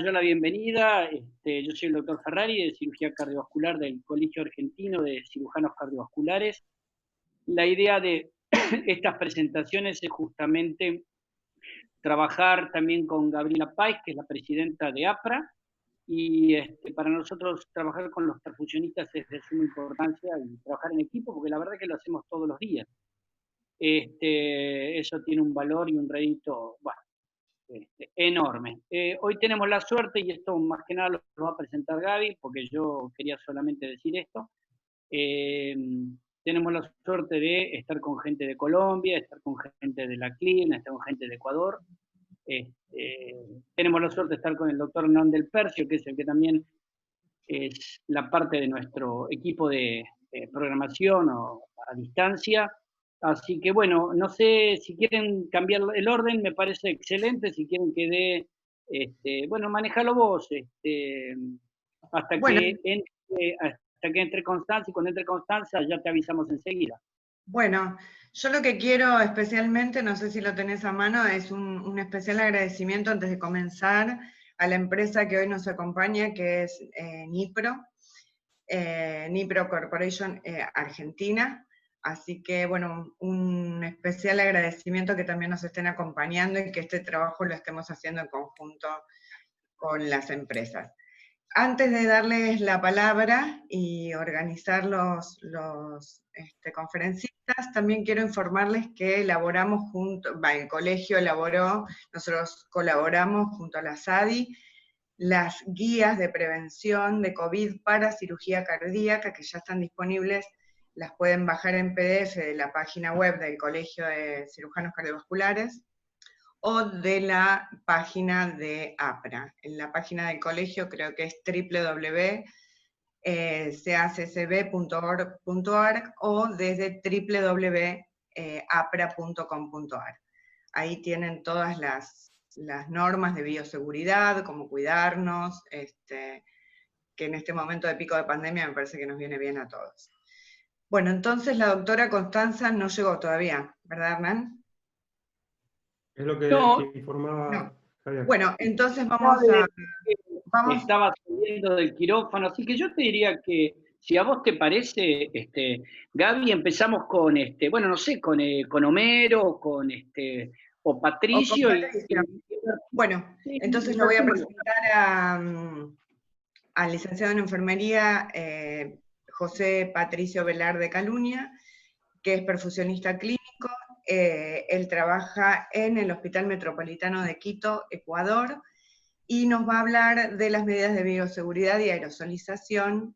yo la bienvenida. Yo soy el doctor Ferrari de cirugía cardiovascular del Colegio Argentino de Cirujanos Cardiovasculares. La idea de estas presentaciones es justamente trabajar también con Gabriela Páez, que es la presidenta de APRA, y para nosotros trabajar con los perfusionistas es de suma importancia y trabajar en equipo, porque la verdad es que lo hacemos todos los días. Eso tiene un valor y un rédito, bueno, enorme. Hoy tenemos la suerte, y esto más que nada lo va a presentar Gaby, porque yo quería solamente decir esto. eh, Tenemos la suerte de estar con gente de Colombia, estar con gente de la CLIN, estar con gente de Ecuador. Tenemos la suerte de estar con el doctor Hernán del Percio, que es el que también es la parte de nuestro equipo de programación o a distancia. Así que bueno, no sé si quieren cambiar el orden, me parece excelente. Si quieren que dé, bueno, manejalo vos, hasta Bueno, que entre Constanza, y cuando entre Constanza ya te avisamos enseguida. bueno, yo lo que quiero especialmente, no sé si lo tenés a mano, es un especial agradecimiento antes de comenzar a la empresa que hoy nos acompaña, que es Nipro Corporation Argentina. Así que, bueno, un especial agradecimiento que también nos estén acompañando y que este trabajo lo estemos haciendo en conjunto con las empresas. Antes de darles la palabra y organizar los conferencistas, también quiero informarles que elaboramos el colegio elaboró, nosotros colaboramos junto a la SADI, las guías de prevención de COVID para cirugía cardíaca, que ya están disponibles, las pueden bajar en PDF de la página web del Colegio de Cirujanos Cardiovasculares, o de la página de APRA. En la página del colegio creo que es www.caccb.org.ar o desde www.apra.com.ar. Ahí tienen todas las normas de bioseguridad, cómo cuidarnos, que en este momento de pico de pandemia me parece que nos viene bien a todos. Bueno, entonces la doctora Constanza no llegó todavía, ¿verdad, Hernán? Es lo que, No, que informaba No. Javier. Bueno, entonces vamos a... estaba saliendo del quirófano, así que yo te diría que si a vos te parece, Gaby, empezamos con bueno, no sé, con Homero, con o O con Patricio, Patricio. Bueno, sí, entonces lo voy a presentar al licenciado en enfermería José Patricio Velarde Caluña, que es perfusionista clínico. Él trabaja en el Hospital Metropolitano de Quito, Ecuador, y nos va a hablar de las medidas de bioseguridad y aerosolización.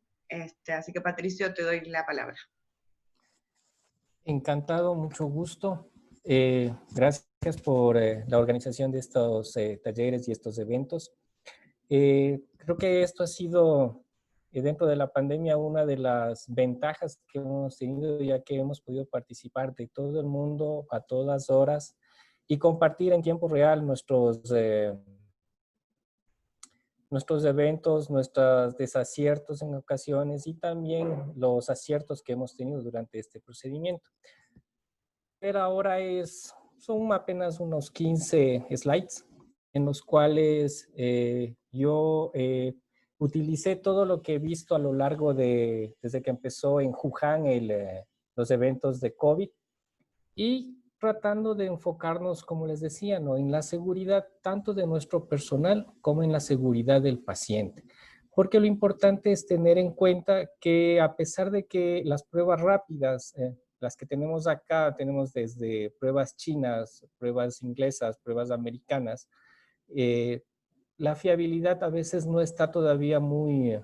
Así que, Patricio, te doy la palabra. Encantado, mucho gusto. Gracias por la organización de estos talleres y estos eventos. Creo que esto ha sido, dentro de la pandemia, una de las ventajas que hemos tenido, ya que hemos podido participar de todo el mundo a todas horas y compartir en tiempo real nuestros eventos, nuestros desaciertos en ocasiones y también los aciertos que hemos tenido durante este procedimiento. Pero ahora son apenas unos 15 slides en los cuales yo utilicé todo lo que he visto a lo largo desde que empezó en Wuhan los eventos de COVID y tratando de enfocarnos, como les decía, ¿no?, en la seguridad tanto de nuestro personal como en la seguridad del paciente. Porque lo importante es tener en cuenta que a pesar de que las pruebas rápidas, las que tenemos acá, tenemos desde pruebas chinas, pruebas inglesas, pruebas americanas, la fiabilidad a veces no está todavía muy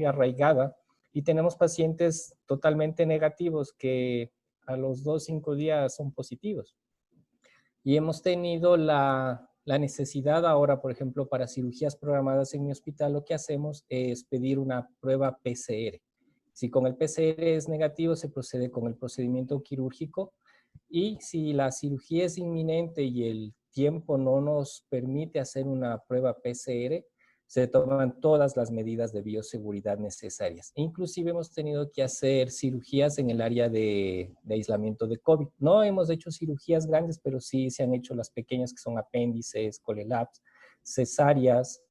arraigada y tenemos pacientes totalmente negativos que a los 2-5 días son positivos. Y hemos tenido la necesidad ahora, por ejemplo, para cirugías programadas en mi hospital, lo que hacemos es pedir una prueba PCR. Si con el PCR es negativo, se procede con el procedimiento quirúrgico, y si la cirugía es inminente y el tiempo no nos permite hacer una prueba PCR, se toman todas las medidas de bioseguridad necesarias. Inclusive hemos tenido que hacer cirugías en el área de aislamiento de COVID. No hemos hecho cirugías grandes, pero sí se han hecho las pequeñas, que son apéndices, colelaps, cesáreas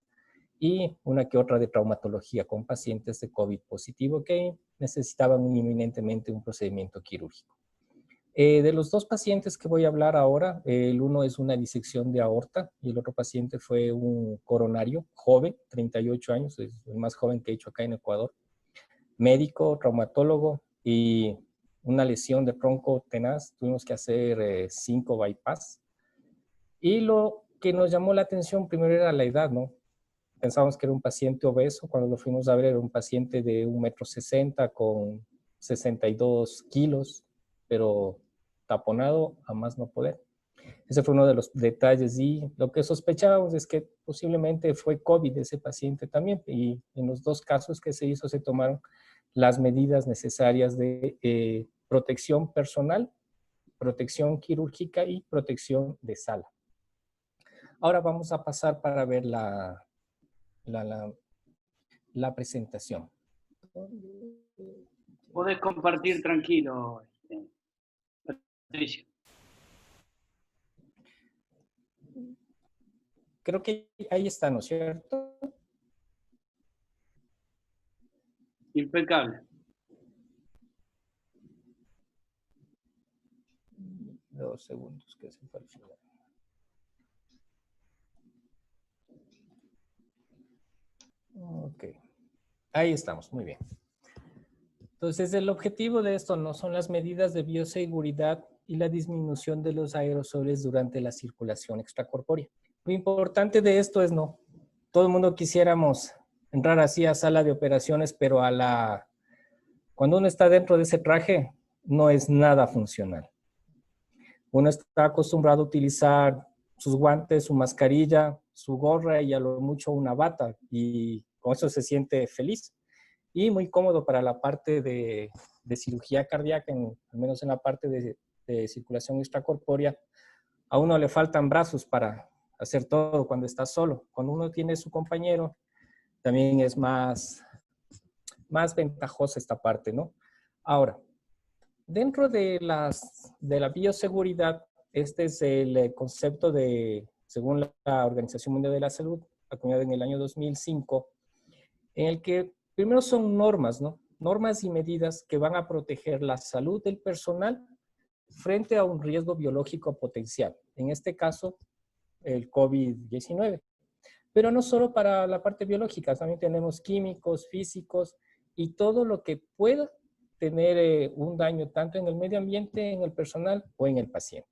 y una que otra de traumatología con pacientes de COVID positivo que necesitaban inminentemente un procedimiento quirúrgico. De los dos pacientes que voy a hablar ahora, el uno es una disección de aorta y el otro paciente fue un coronario joven, 38 años, es el más joven que he hecho acá en Ecuador, médico, traumatólogo y una lesión de tronco tenaz. Tuvimos que hacer 5 bypass. Y lo que nos llamó la atención primero era la edad, ¿no? Pensábamos que era un paciente obeso, cuando lo fuimos a ver era un paciente de 1,60 m con 62 kilos, pero taponado a más no poder. Ese fue uno de los detalles y lo que sospechábamos es que posiblemente fue COVID ese paciente también y en los dos casos que se hizo se tomaron las medidas necesarias de protección personal, protección quirúrgica y protección de sala. Ahora vamos a pasar para ver la presentación. Podés compartir tranquilo, Patricio. Creo que ahí está, ¿no es cierto? Impecable. 2 segundos que se fue al final. Ok. Ahí estamos, muy bien. Entonces, el objetivo de esto no son las medidas de bioseguridad y la disminución de los aerosoles durante la circulación extracorpórea. Lo importante de esto es no. Todo el mundo quisiéramos entrar así a sala de operaciones, pero cuando uno está dentro de ese traje, no es nada funcional. Uno está acostumbrado a utilizar sus guantes, su mascarilla, su gorra y a lo mucho una bata, y con eso se siente feliz y muy cómodo para la parte de cirugía cardíaca, al menos en la parte de circulación extracorpórea. A uno le faltan brazos para hacer todo cuando está solo. Cuando uno tiene su compañero, también es más ventajosa esta parte, ¿no? Ahora, dentro de la bioseguridad, este es el concepto según la Organización Mundial de la Salud, acuñado en el año 2005, en el que primero son normas, ¿no? Normas y medidas que van a proteger la salud del personal frente a un riesgo biológico potencial. En este caso, el COVID-19. Pero no solo para la parte biológica, también tenemos químicos, físicos y todo lo que pueda tener un daño tanto en el medio ambiente, en el personal o en el paciente.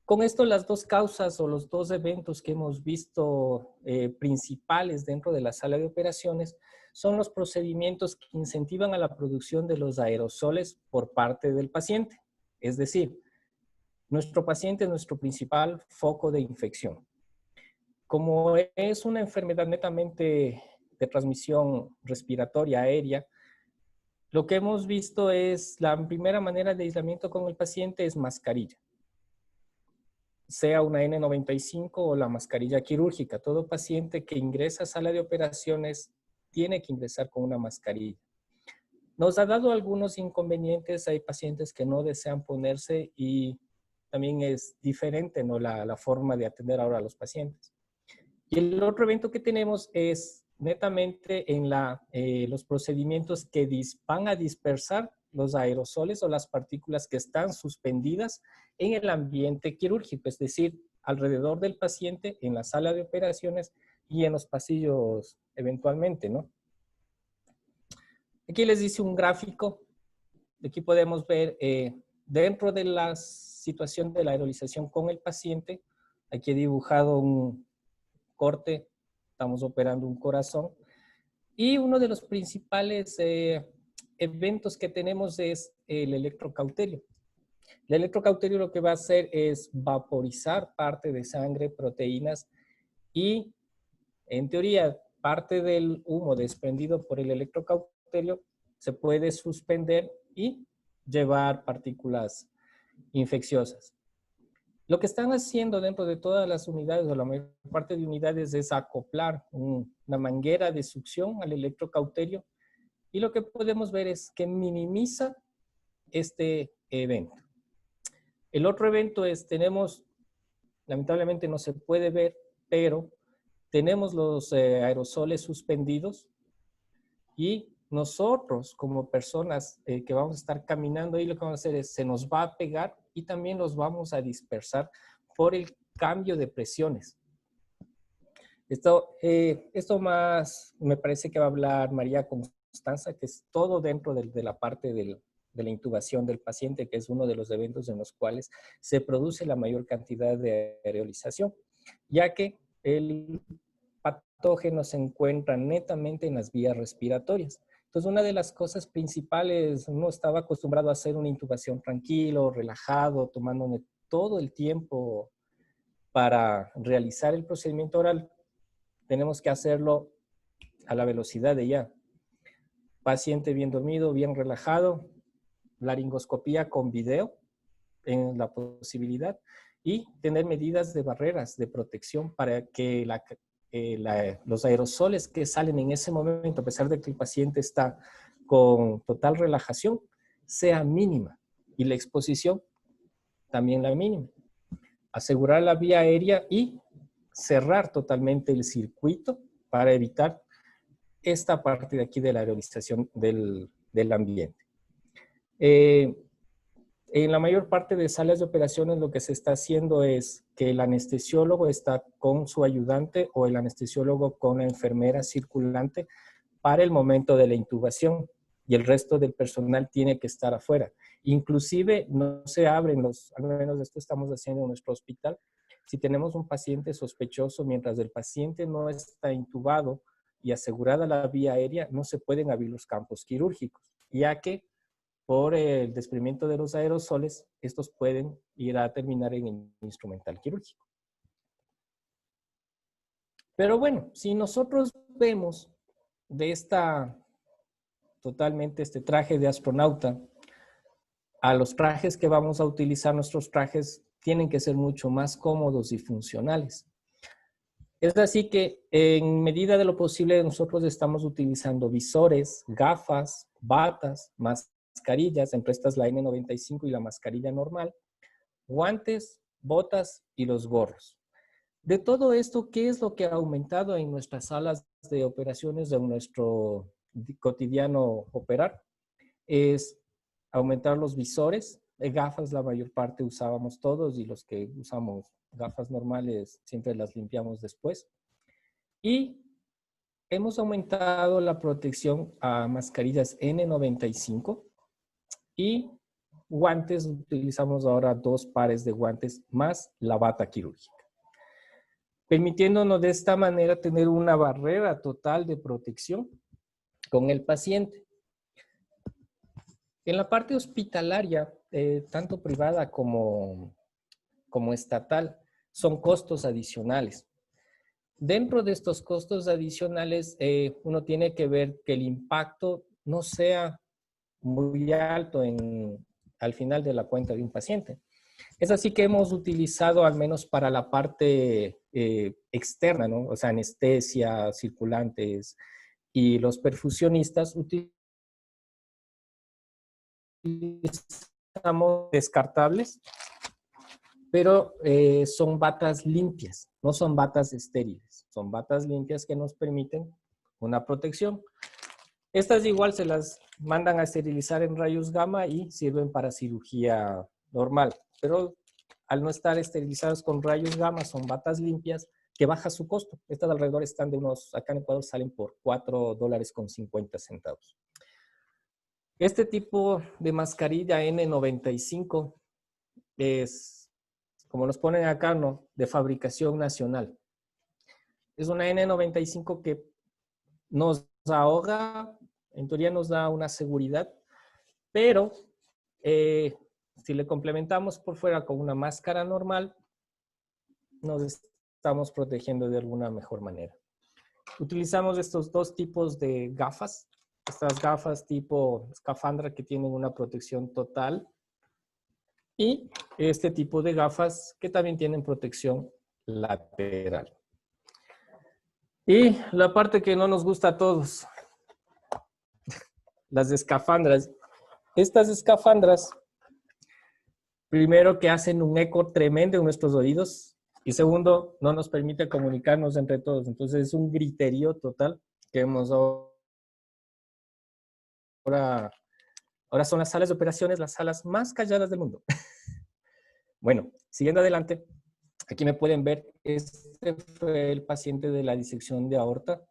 Con esto, las dos causas o los dos eventos que hemos visto principales dentro de la sala de operaciones son los procedimientos que incentivan a la producción de los aerosoles por parte del paciente. Es decir, nuestro paciente es nuestro principal foco de infección. Como es una enfermedad netamente de transmisión respiratoria aérea, lo que hemos visto es la primera manera de aislamiento con el paciente es mascarilla. Sea una N95 o la mascarilla quirúrgica. Todo paciente que ingresa a sala de operaciones tiene que ingresar con una mascarilla. Nos ha dado algunos inconvenientes. Hay pacientes que no desean ponerse y también es diferente, ¿no? la forma de atender ahora a los pacientes. Y el otro evento que tenemos es netamente en los procedimientos que van a dispersar los aerosoles o las partículas que están suspendidas en el ambiente quirúrgico, es decir, alrededor del paciente, en la sala de operaciones y en los pasillos eventualmente, ¿no? Aquí les hice un gráfico. Aquí podemos ver dentro de la situación de la aerolización con el paciente. Aquí he dibujado un corte, estamos operando un corazón. Y uno de los principales eventos que tenemos es el electrocauterio. El electrocauterio lo que va a hacer es vaporizar parte de sangre, proteínas y, en teoría, parte del humo desprendido por el electrocauterio se puede suspender y llevar partículas infecciosas. Lo que están haciendo dentro de todas las unidades, o la mayor parte de unidades, es acoplar una manguera de succión al electrocauterio y lo que podemos ver es que minimiza este evento. El otro evento es, lamentablemente no se puede ver, pero tenemos los aerosoles suspendidos y nosotros como personas que vamos a estar caminando ahí, lo que vamos a hacer es, se nos va a pegar y también los vamos a dispersar por el cambio de presiones. Esto más me parece que va a hablar María Constanza, que es todo dentro de la parte de la intubación del paciente, que es uno de los eventos en los cuales se produce la mayor cantidad de aerolización, ya que el patógeno se encuentra netamente en las vías respiratorias. Entonces, una de las cosas principales, uno estaba acostumbrado a hacer una intubación tranquilo, relajado, tomándome todo el tiempo para realizar el procedimiento oral. Tenemos que hacerlo a la velocidad de ya. Paciente bien dormido, bien relajado, laringoscopía con video en la posibilidad y tener medidas de barreras de protección para que los aerosoles que salen en ese momento, a pesar de que el paciente está con total relajación, sea mínima y la exposición también la mínima. Asegurar la vía aérea y cerrar totalmente el circuito para evitar esta parte de aquí de la aerolización del ambiente. En la mayor parte de salas de operaciones lo que se está haciendo es que el anestesiólogo está con su ayudante o el anestesiólogo con la enfermera circulante para el momento de la intubación y el resto del personal tiene que estar afuera. Inclusive no se abren al menos esto estamos haciendo en nuestro hospital, si tenemos un paciente sospechoso, mientras el paciente no está intubado y asegurada la vía aérea, no se pueden abrir los campos quirúrgicos, ya que por el desprendimiento de los aerosoles, estos pueden ir a terminar en el instrumental quirúrgico. Pero bueno, si nosotros vemos de totalmente este traje de astronauta a los trajes que vamos a utilizar, nuestros trajes tienen que ser mucho más cómodos y funcionales. Es así que en medida de lo posible nosotros estamos utilizando visores, gafas, batas, mascarillas, entre estas la N95 y la mascarilla normal, guantes, botas y los gorros. De todo esto, ¿qué es lo que ha aumentado en nuestras salas de operaciones de nuestro cotidiano operar? Es aumentar los visores, gafas la mayor parte usábamos todos y los que usamos gafas normales siempre las limpiamos después. Y hemos aumentado la protección a mascarillas N95 y guantes, utilizamos ahora 2 pares de guantes más la bata quirúrgica, permitiéndonos de esta manera tener una barrera total de protección con el paciente. En la parte hospitalaria, tanto privada como estatal, son costos adicionales. Dentro de estos costos adicionales, uno tiene que ver que el impacto no sea muy alto al final de la cuenta de un paciente. Es así que hemos utilizado, al menos para la parte externa, ¿no? O sea, anestesia, circulantes y los perfusionistas, utilizamos descartables, pero son batas limpias, no son batas estériles, son batas limpias que nos permiten una protección. Estas igual se las mandan a esterilizar en rayos gamma y sirven para cirugía normal, pero al no estar esterilizadas con rayos gamma son batas limpias que baja su costo. Estas alrededor están de acá en Ecuador salen por $4.50. Este tipo de mascarilla N95 es, como nos ponen acá, ¿no?, de fabricación nacional. Es una N95 que nos ahoga, en teoría nos da una seguridad, pero si le complementamos por fuera con una máscara normal, nos estamos protegiendo de alguna mejor manera. Utilizamos estos 2 tipos de gafas. Estas gafas tipo escafandra que tienen una protección total y este tipo de gafas que también tienen protección lateral. Y la parte que no nos gusta a todos, las escafandras. Estas escafandras, primero que hacen un eco tremendo en nuestros oídos, Y segundo, no nos permite comunicarnos entre todos. Entonces es un griterío total que hemos ahora son las salas de operaciones, las salas más calladas del mundo. Bueno, siguiendo adelante, aquí me pueden ver, este fue el paciente de la disección de aorta.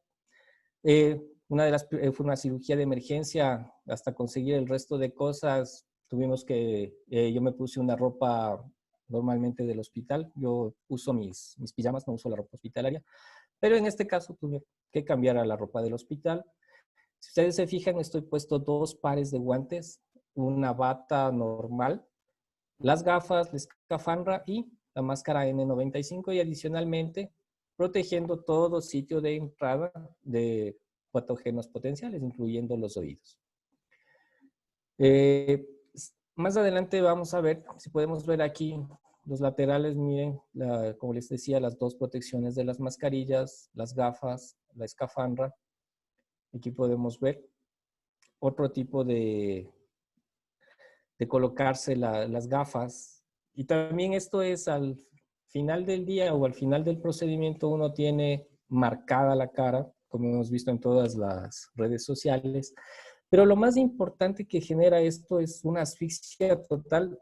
Fue una cirugía de emergencia, hasta conseguir el resto de cosas, tuvimos que, yo me puse una ropa normalmente del hospital, yo uso mis pijamas, no uso la ropa hospitalaria, pero en este caso tuve que cambiar a la ropa del hospital. Si ustedes se fijan, estoy puesto 2 pares de guantes, una bata normal, las gafas, la escafandra y la máscara N95 y adicionalmente protegiendo todo sitio de entrada de patógenos potenciales, incluyendo los oídos. Más adelante vamos a ver, si podemos ver aquí los laterales, miren, como les decía, las 2 protecciones de las mascarillas, las gafas, la escafandra. Aquí podemos ver otro tipo de colocarse las gafas. Y también esto es al final del día o al final del procedimiento uno tiene marcada la cara, como hemos visto en todas las redes sociales. Pero lo más importante que genera esto es una asfixia total,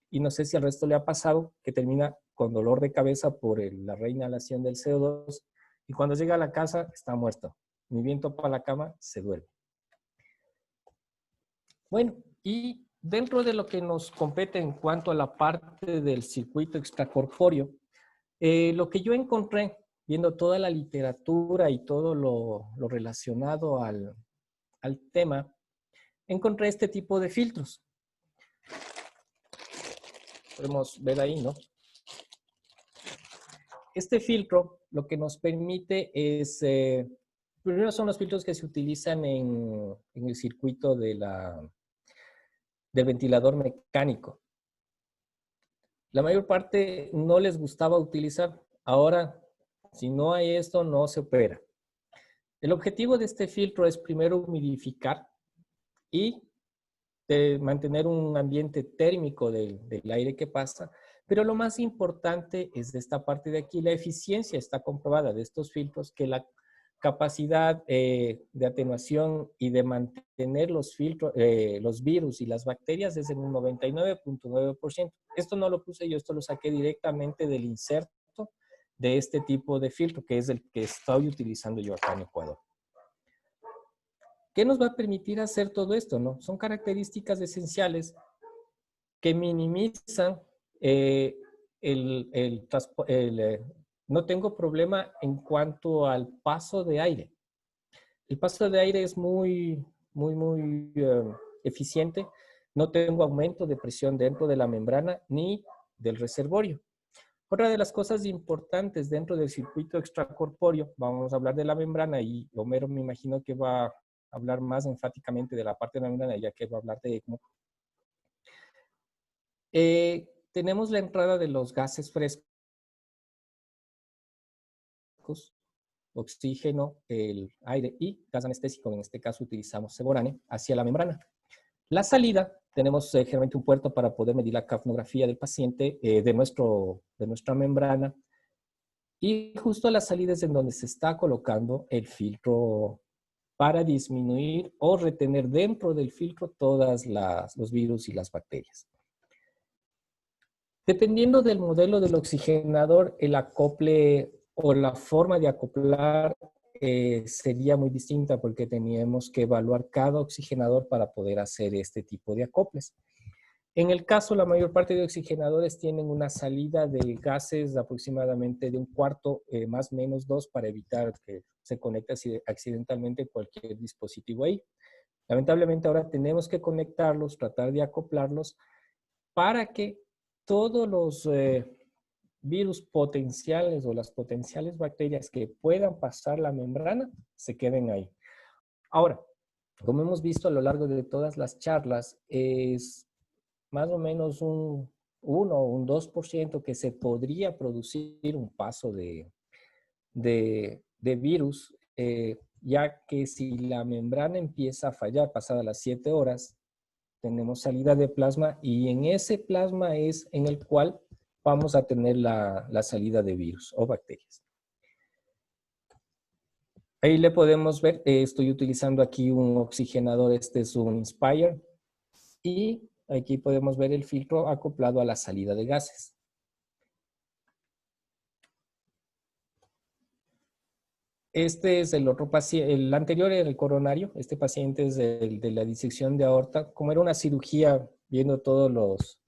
y no sé si al resto le ha pasado, que termina con dolor de cabeza por la reinhalación del CO2, y cuando llega a la casa está muerto. Ni bien topa la cama, se duerme. Bueno, y dentro de lo que nos compete en cuanto a la parte del circuito extracorpóreo, lo que yo encontré, viendo toda la literatura y todo lo relacionado al tema, encontré este tipo de filtros. Podemos ver ahí, ¿no? Este filtro lo que nos permite es, primero son los filtros que se utilizan en el circuito del ventilador mecánico. La mayor parte no les gustaba utilizar. Ahora, si no hay esto, no se opera. El objetivo de este filtro es primero humidificar y mantener un ambiente térmico del aire que pasa, pero lo más importante es de esta parte de aquí, la eficiencia está comprobada de estos filtros, que la capacidad de atenuación y de mantener los virus y las bacterias es en un 99.9%. Esto no lo puse yo, esto lo saqué directamente del inserto de este tipo de filtro, que es el que estoy utilizando yo acá en Ecuador. ¿Qué nos va a permitir hacer todo esto, no? Son características esenciales que minimizan no tengo problema en cuanto al paso de aire. El paso de aire es muy eficiente. No tengo aumento de presión dentro de la membrana ni del reservorio. Otra de las cosas importantes dentro del circuito extracorpóreo, vamos a hablar de la membrana y Homero me imagino que va a hablar más enfáticamente de la parte de la membrana, ya que va a hablar de ECMO. Tenemos la entrada de los gases frescos, oxígeno, el aire y gas anestésico, en este caso utilizamos Seborane, hacia la membrana. La salida, tenemos generalmente un puerto para poder medir la capnografía del paciente de nuestra membrana, y justo a la salida es en donde se está colocando el filtro para disminuir o retener dentro del filtro todos los virus y las bacterias. Dependiendo del modelo del oxigenador, el acople o la forma de acoplar sería muy distinta, porque teníamos que evaluar cada oxigenador para poder hacer este tipo de acoples. En el caso, la mayor parte de oxigenadores tienen una salida de gases de aproximadamente de 1/4, más o menos 2, para evitar que se conecte accidentalmente cualquier dispositivo ahí. Lamentablemente ahora tenemos que conectarlos, tratar de acoplarlos para que todos los virus potenciales o las potenciales bacterias que puedan pasar la membrana se queden ahí. Ahora, como hemos visto a lo largo de todas las charlas, es más o menos un 1 o un 2% que se podría producir un paso de virus, ya que si la membrana empieza a fallar pasadas las 7 horas, tenemos salida de plasma, y en ese plasma es en el cual vamos a tener la salida de virus o bacterias. Ahí le podemos ver, estoy utilizando aquí un oxigenador, este es un Inspire, y aquí podemos ver el filtro acoplado a la salida de gases. Este es el otro paciente, el anterior era el coronario, este paciente es el de la disección de aorta. Como era una cirugía, viendo todos los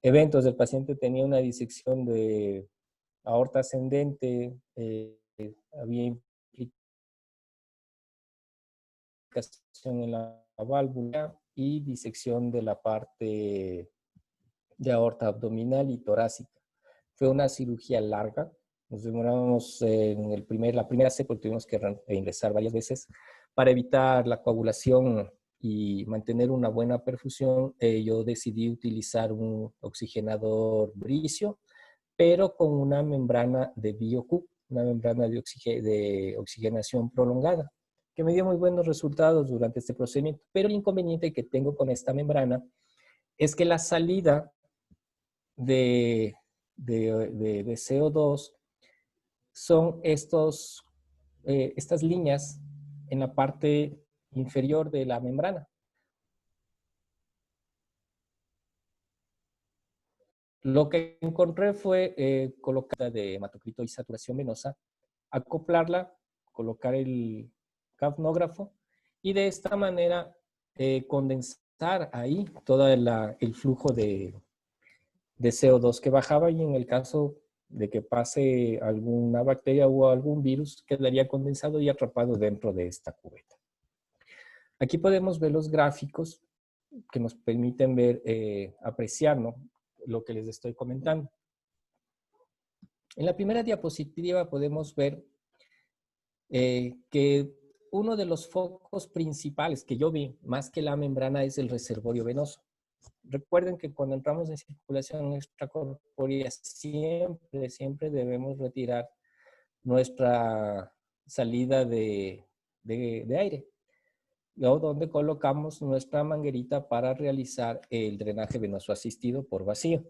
eventos del paciente, tenía una disección de aorta ascendente, había implicación en la válvula y disección de la parte de aorta abdominal y torácica. Fue una cirugía larga. Nos demoramos en la primera C porque tuvimos que ingresar varias veces para evitar la coagulación y mantener una buena perfusión. Yo decidí utilizar un oxigenador bricio, pero con una membrana de BioQ, una membrana de oxigenación prolongada, que me dio muy buenos resultados durante este procedimiento. Pero el inconveniente que tengo con esta membrana es que la salida de CO2 son estas líneas en la parte inferior de la membrana. Lo que encontré fue colocar de hematocrito y saturación venosa, acoplarla, colocar el capnógrafo y de esta manera condensar ahí todo el flujo de CO2 que bajaba, y en el caso de que pase alguna bacteria o algún virus, quedaría condensado y atrapado dentro de esta cubeta. Aquí podemos ver los gráficos que nos permiten ver, apreciar, ¿no?, lo que les estoy comentando. En la primera diapositiva podemos ver que uno de los focos principales que yo vi, más que la membrana, es el reservorio venoso. Recuerden que cuando entramos en circulación extracorpórea siempre debemos retirar nuestra salida de aire, o donde colocamos nuestra manguerita para realizar el drenaje venoso asistido por vacío.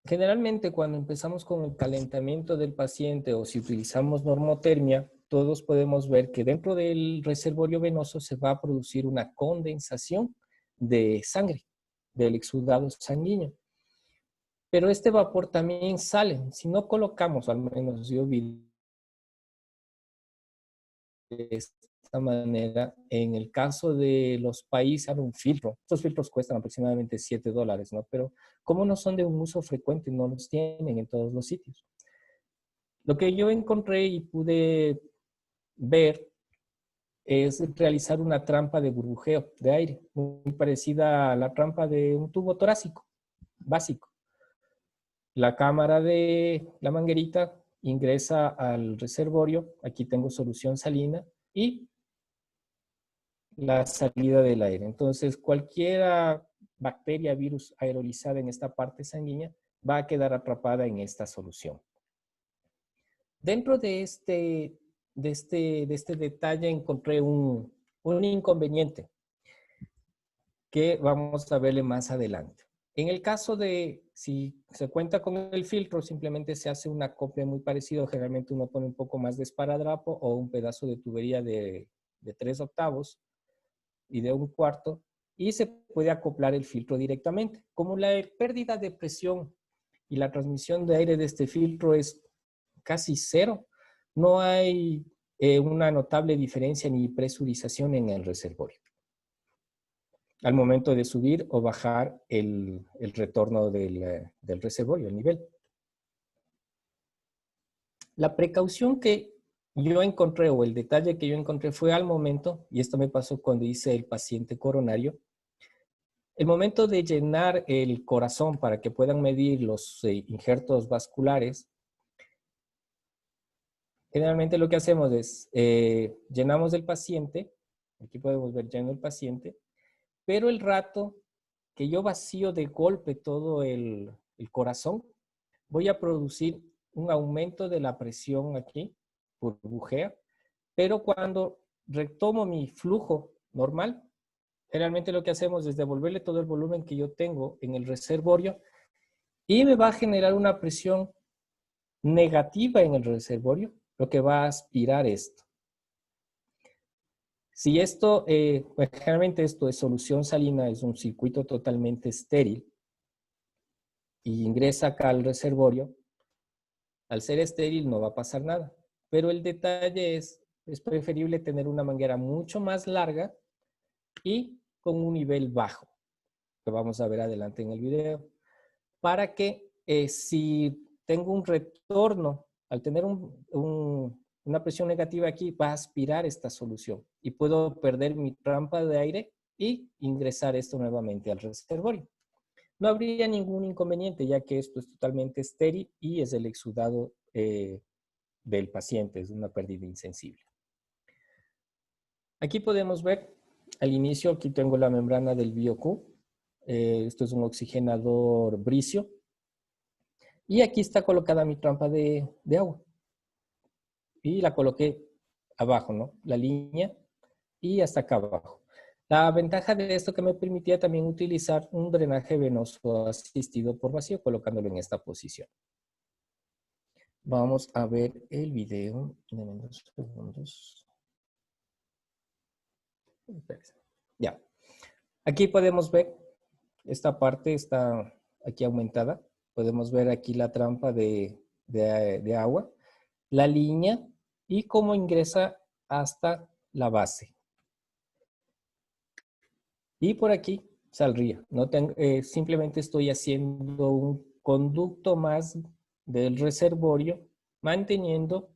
Generalmente cuando empezamos con el calentamiento del paciente o si utilizamos normotermia, todos podemos ver que dentro del reservorio venoso se va a producir una condensación de sangre, del exudado sanguíneo. Pero este vapor también sale. Si no colocamos, al menos yo vi de esta manera, en el caso de los países, un filtro. Estos filtros cuestan aproximadamente $7, ¿no? Pero como no son de un uso frecuente, no los tienen en todos los sitios. Lo que yo encontré y pude ver es realizar una trampa de burbujeo de aire, muy parecida a la trampa de un tubo torácico básico. La cámara de la manguerita ingresa al reservorio, aquí tengo solución salina y la salida del aire. Entonces, cualquier bacteria, virus aerolizada en esta parte sanguínea va a quedar atrapada en esta solución. Dentro de este detalle encontré un inconveniente que vamos a verle más adelante. En el caso de, si se cuenta con el filtro, simplemente se hace un acople muy parecido. Generalmente uno pone un poco más de esparadrapo o un pedazo de tubería de 3/8 y de 1/4 y se puede acoplar el filtro directamente. Como la pérdida de presión y la transmisión de aire de este filtro es casi cero, no hay una notable diferencia ni presurización en el reservorio al momento de subir o bajar el retorno del reservorio, el nivel. La precaución que yo encontré, o el detalle que yo encontré, fue al momento, y esto me pasó cuando hice el paciente coronario, el momento de llenar el corazón para que puedan medir los injertos vasculares. Generalmente lo que hacemos es, llenamos el paciente, aquí podemos ver lleno el paciente, pero el rato que yo vacío de golpe todo el corazón, voy a producir un aumento de la presión aquí, burbujea, pero cuando retomo mi flujo normal, generalmente lo que hacemos es devolverle todo el volumen que yo tengo en el reservorio y me va a generar una presión negativa en el reservorio, lo que va a aspirar esto. Si esto, pues generalmente esto es solución salina, es un circuito totalmente estéril y ingresa acá al reservorio, al ser estéril no va a pasar nada. Pero el detalle es preferible tener una manguera mucho más larga y con un nivel bajo, que vamos a ver adelante en el video, para que si tengo un retorno, al tener una presión negativa aquí, va a aspirar esta solución y puedo perder mi trampa de aire y ingresar esto nuevamente al reservorio. No habría ningún inconveniente, ya que esto es totalmente estéril y es el exudado del paciente, es una pérdida insensible. Aquí podemos ver, al inicio, aquí tengo la membrana del BioQ. Esto es un oxigenador bricio. Y aquí está colocada mi trampa de agua. Y la coloqué abajo, ¿no? La línea y hasta acá abajo. La ventaja de esto que me permitía también utilizar un drenaje venoso asistido por vacío, colocándolo en esta posición. Vamos a ver el video. Denme 2 segundos. Ya. Aquí podemos ver, esta parte está aquí aumentada. Podemos ver aquí la trampa de agua, la línea y cómo ingresa hasta la base. Y por aquí saldría. No tengo, simplemente estoy haciendo un conducto más del reservorio, manteniendo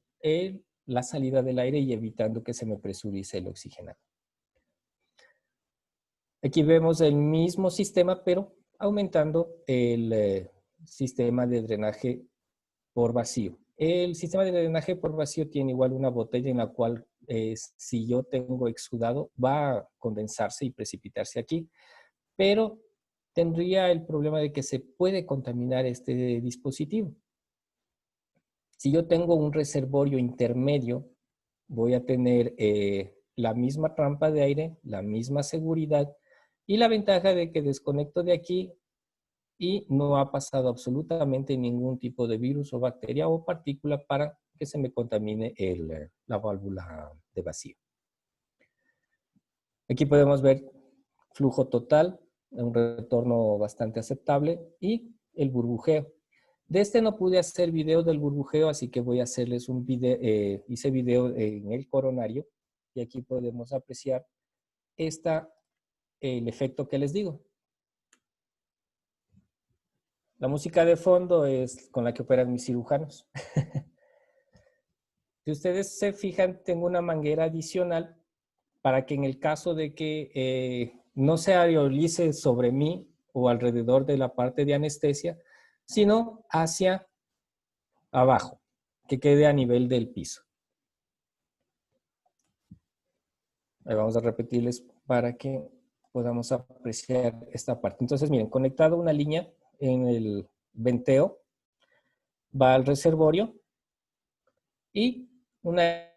la salida del aire y evitando que se me presurice el oxigenado. Aquí vemos el mismo sistema, pero aumentando el sistema de drenaje por vacío. El sistema de drenaje por vacío tiene igual una botella en la cual si yo tengo exudado va a condensarse y precipitarse aquí, pero tendría el problema de que se puede contaminar este dispositivo. Si yo tengo un reservorio intermedio, voy a tener la misma trampa de aire, la misma seguridad y la ventaja de que desconecto de aquí y no ha pasado absolutamente ningún tipo de virus o bacteria o partícula para que se me contamine la válvula de vacío. Aquí podemos ver flujo total, un retorno bastante aceptable y el burbujeo. De este no pude hacer video del burbujeo, así que voy a hacerles un video, hice video en el coronario y aquí podemos apreciar el efecto que les digo. La música de fondo es con la que operan mis cirujanos. Si ustedes se fijan, tengo una manguera adicional para que en el caso de que no se areolice sobre mí o alrededor de la parte de anestesia, sino hacia abajo, que quede a nivel del piso. Ahí vamos a repetirles para que podamos apreciar esta parte. Entonces, miren, conectado una línea en el venteo, va al reservorio y una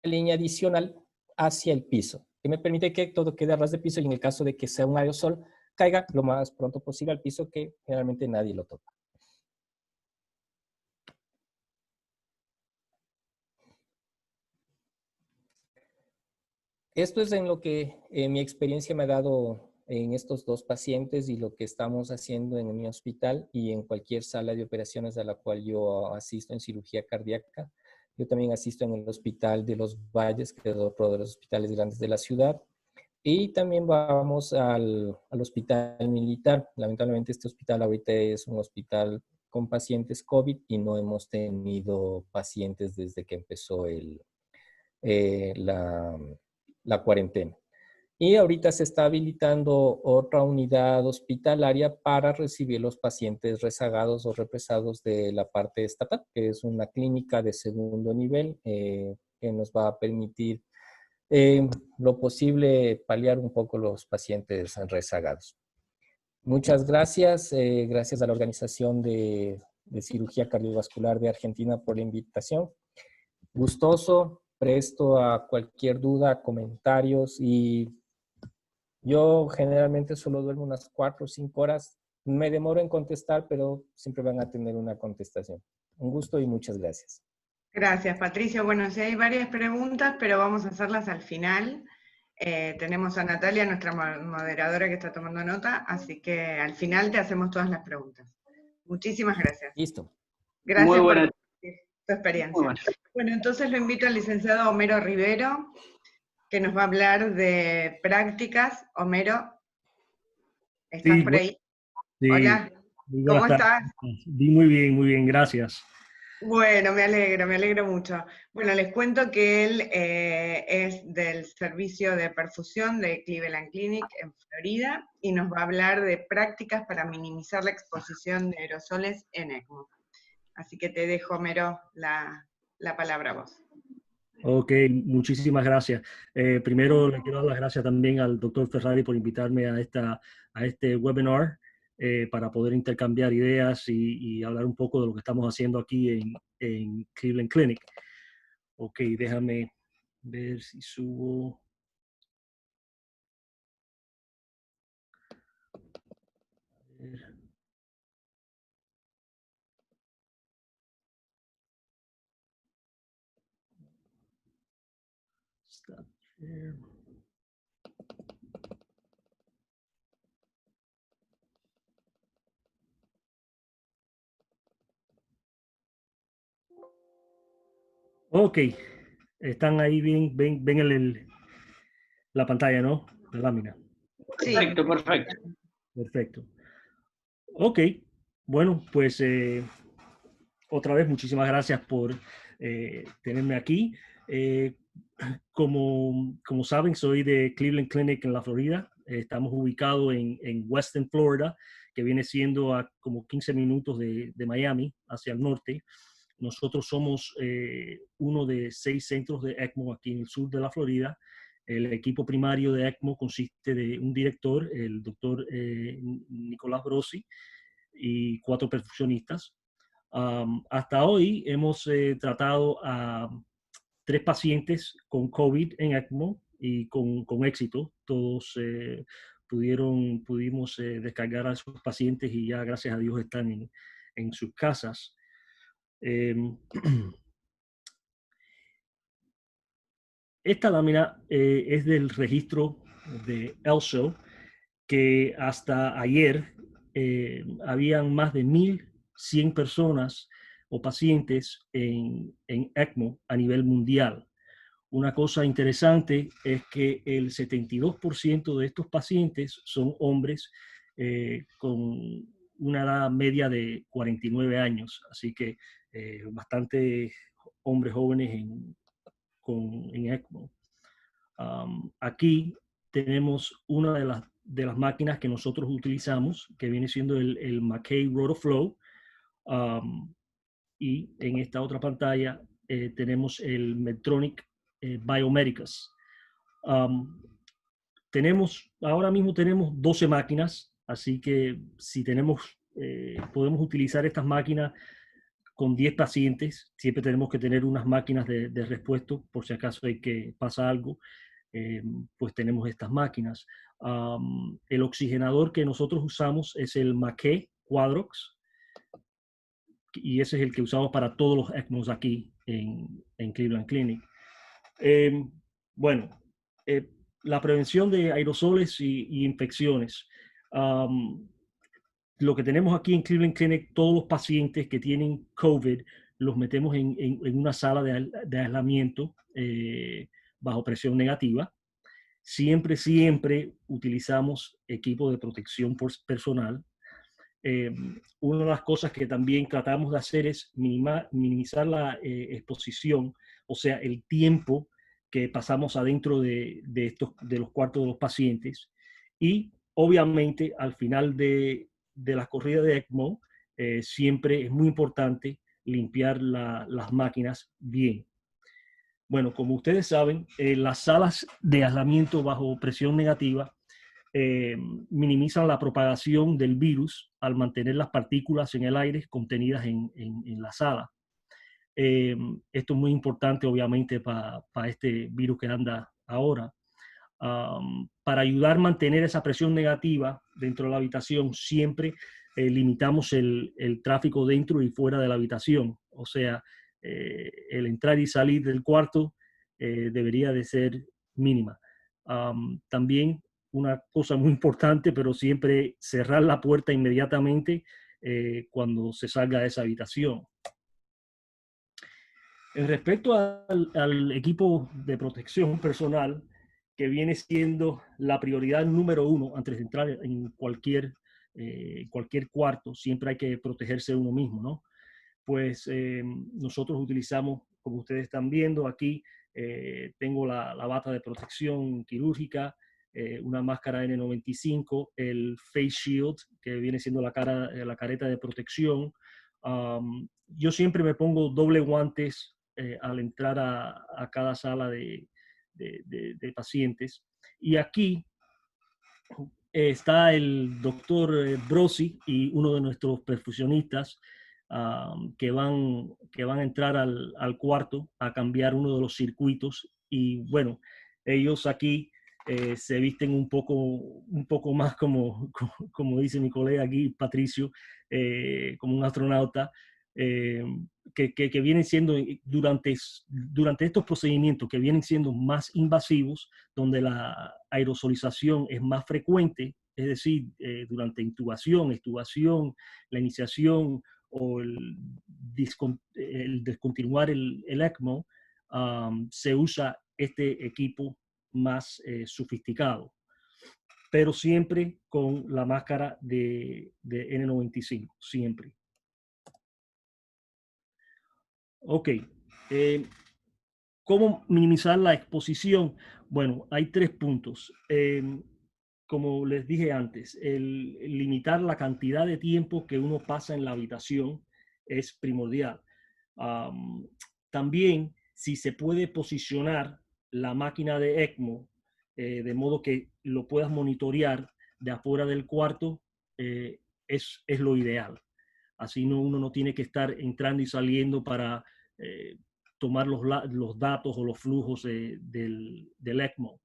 línea adicional hacia el piso, que me permite que todo quede a ras de piso y en el caso de que sea un aerosol, caiga lo más pronto posible al piso, que generalmente nadie lo toca. Esto es en lo que mi experiencia me ha dado en estos dos pacientes y lo que estamos haciendo en mi hospital y en cualquier sala de operaciones a la cual yo asisto en cirugía cardíaca. Yo también asisto en el Hospital de los Valles, que es otro de los hospitales grandes de la ciudad. Y también vamos al Hospital Militar. Lamentablemente este hospital ahorita es un hospital con pacientes COVID y no hemos tenido pacientes desde que empezó la cuarentena. Y ahorita se está habilitando otra unidad hospitalaria para recibir los pacientes rezagados o represados de la parte estatal, que es una clínica de segundo nivel que nos va a permitir lo posible paliar un poco los pacientes rezagados. Muchas gracias. Gracias a la Organización de Cirugía Cardiovascular de Argentina por la invitación. Gustoso, presto a cualquier duda, comentarios y yo generalmente solo duermo unas 4 o 5 horas Me demoro en contestar, pero siempre van a tener una contestación. Un gusto y muchas gracias. Gracias, Patricio. Bueno, sí hay varias preguntas, pero vamos a hacerlas al final. Tenemos a Natalia, nuestra moderadora, que está tomando nota, así que al final te hacemos todas las preguntas. Muchísimas gracias. Listo. Gracias Muy por buena. compartir tu experiencia. Muy buena. Bueno, entonces lo invito al licenciado Homero Rivero, que nos va a hablar de prácticas. Homero, ¿estás Sí, por ahí? sí, Hola, muy ¿cómo buenas tardes. estás? Muy bien, gracias. Bueno, me alegro mucho. Bueno, les cuento que él es del servicio de perfusión de Cleveland Clinic en Florida y nos va a hablar de prácticas para minimizar la exposición de aerosoles en ECMO. Así que te dejo, Homero, la palabra a vos. Ok, muchísimas gracias. Primero le quiero dar las gracias también al doctor Ferrari por invitarme a este webinar para poder intercambiar ideas y hablar un poco de lo que estamos haciendo aquí en Cleveland Clinic. Ok, déjame ver si subo. A ver. Stop share. Ok, están ahí bien, ven la pantalla, ¿no? La lámina. Sí. Perfecto, perfecto. Perfecto. Ok, bueno, pues otra vez muchísimas gracias por tenerme aquí. Eh, como saben, soy de Cleveland Clinic en la Florida. Estamos ubicados en Western Florida, que viene siendo a como 15 minutos de Miami, hacia el norte. Nosotros somos uno de 6 centros de ECMO aquí en el sur de la Florida. El equipo primario de ECMO consiste de un director, el doctor Nicolás Brossi, y 4 perfusionistas. Hasta hoy hemos tratado a 3 pacientes con COVID en ECMO y con éxito. Todos pudimos descargar a esos pacientes y ya gracias a Dios están en sus casas. Esta lámina es del registro de ELSO, que hasta ayer habían más de 1.100 personas o pacientes en ECMO a nivel mundial. Una cosa interesante es que el 72% de estos pacientes son hombres con una edad media de 49 años, así que bastante hombres jóvenes en ECMO. Aquí tenemos una de las máquinas que nosotros utilizamos, que viene siendo el Mackay Rotoflow. Y en esta otra pantalla tenemos el Medtronic Biomedicus. Ahora mismo tenemos 12 máquinas, así que si podemos utilizar estas máquinas con 10 pacientes. Siempre tenemos que tener unas máquinas de repuesto por si acaso hay que pasa algo. Pues tenemos estas máquinas. El oxigenador que nosotros usamos es el Maquet Quadrox, y ese es el que usamos para todos los ECMOs aquí en Cleveland Clinic. Bueno, la prevención de aerosoles y infecciones. Lo que tenemos aquí en Cleveland Clinic, todos los pacientes que tienen COVID los metemos en una sala de aislamiento bajo presión negativa. Siempre utilizamos equipo de protección personal. Una de las cosas que también tratamos de hacer es minimizar la exposición, o sea, el tiempo que pasamos adentro de los cuartos de los pacientes. Y obviamente al final de la corrida de ECMO, siempre es muy importante limpiar las máquinas bien. Bueno, como ustedes saben, las salas de aislamiento bajo presión negativa minimizan la propagación del virus al mantener las partículas en el aire contenidas en la sala. Esto es muy importante, obviamente, para este virus que anda ahora. Para ayudar a mantener esa presión negativa dentro de la habitación, siempre limitamos el tráfico dentro y fuera de la habitación. O sea, el entrar y salir del cuarto debería de ser mínima. También una cosa muy importante, pero siempre cerrar la puerta inmediatamente cuando se salga de esa habitación. En respecto al equipo de protección personal, que viene siendo la prioridad número uno antes de entrar en cualquier cuarto, siempre hay que protegerse uno mismo, ¿no? Pues nosotros utilizamos, como ustedes están viendo aquí, tengo la bata de protección quirúrgica, una máscara N95, el face shield, que viene siendo la careta de protección. Yo siempre me pongo doble guantes al entrar a cada sala de pacientes. Y aquí está el doctor Brosi y uno de nuestros perfusionistas que van a entrar al cuarto a cambiar uno de los circuitos. Y bueno, ellos aquí se visten un poco más como dice mi colega aquí, Patricio, como un astronauta, que vienen siendo durante estos procedimientos que vienen siendo más invasivos, donde la aerosolización es más frecuente, es decir, durante intubación, la iniciación o el descontinuar el ECMO, se usa este equipo más sofisticado, pero siempre con la máscara de N95, siempre. Ok. ¿Cómo minimizar la exposición? Bueno, hay 3 puntos. Como les dije antes, el limitar la cantidad de tiempo que uno pasa en la habitación es primordial. También, si se puede posicionar la máquina de ECMO de modo que lo puedas monitorear de afuera del cuarto, es lo ideal. Así uno no tiene que estar entrando y saliendo para tomar los datos o los flujos del ECMO.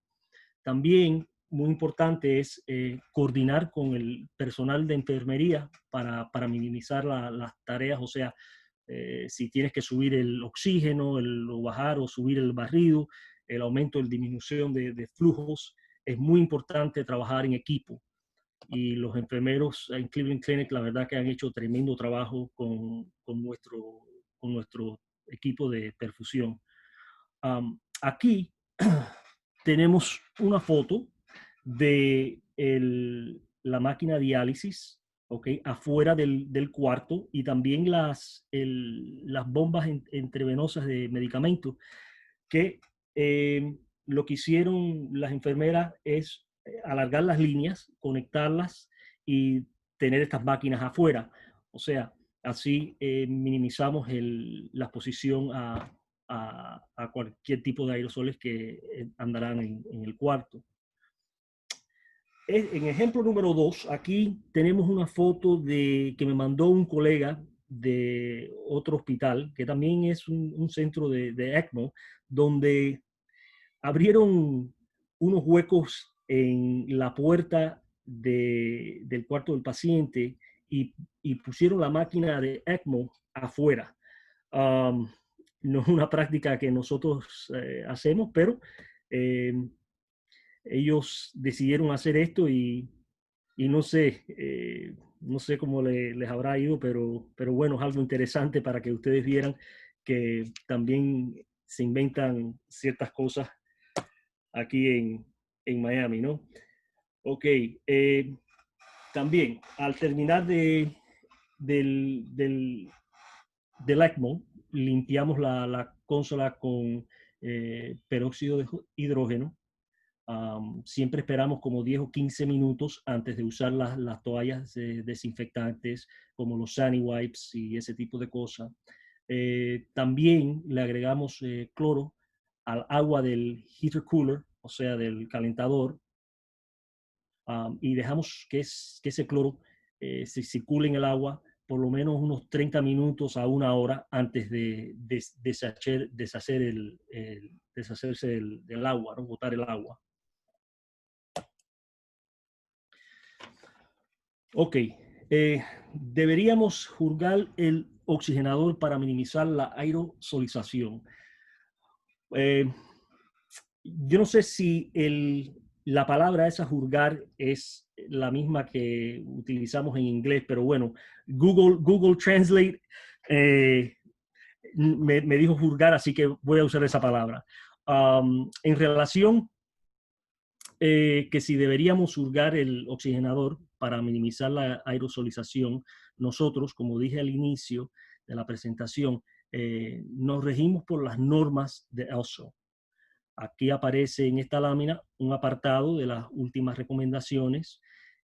También muy importante es coordinar con el personal de enfermería para minimizar las tareas, o sea, si tienes que subir el oxígeno, o bajar o subir el barrido, el aumento o disminución de flujos, es muy importante trabajar en equipo. Y los enfermeros en Cleveland Clinic, la verdad que han hecho tremendo trabajo con nuestro equipo de perfusión. Aquí tenemos una foto de la máquina de diálisis, ¿okay? Afuera del cuarto, y también las bombas entrevenosas de medicamentos, que lo que hicieron las enfermeras es alargar las líneas, conectarlas y tener estas máquinas afuera. O sea, así minimizamos la exposición a cualquier tipo de aerosoles que andarán en el cuarto. En ejemplo número 2, aquí tenemos una foto que me mandó un colega de otro hospital, que también es un centro de ECMO, donde abrieron unos huecos en la puerta del cuarto del paciente y pusieron la máquina de ECMO afuera. No es una práctica que nosotros hacemos, pero ellos decidieron hacer esto y no sé, no sé cómo les habrá ido, pero bueno, es algo interesante para que ustedes vieran que también se inventan ciertas cosas aquí en Miami, ¿no? Ok, también al terminar del ECMO, limpiamos la consola con peróxido de hidrógeno. Siempre esperamos como 10 o 15 minutos antes de usar las toallas desinfectantes, como los SaniWipes y ese tipo de cosas. También le agregamos cloro al agua del heater cooler, o sea, del calentador, y dejamos que ese cloro se circule en el agua por lo menos unos 30 minutos a 1 hora antes de deshacerse del agua, ¿no? Botar el agua. Ok. Deberíamos juzgar el oxigenador para minimizar la aerosolización. Yo no sé si la palabra esa juzgar es la misma que utilizamos en inglés, pero bueno, Google Translate me dijo juzgar, así que voy a usar esa palabra. En relación que si deberíamos juzgar el oxigenador para minimizar la aerosolización, nosotros, como dije al inicio de la presentación, nos regimos por las normas de ELSO. Aquí aparece en esta lámina un apartado de las últimas recomendaciones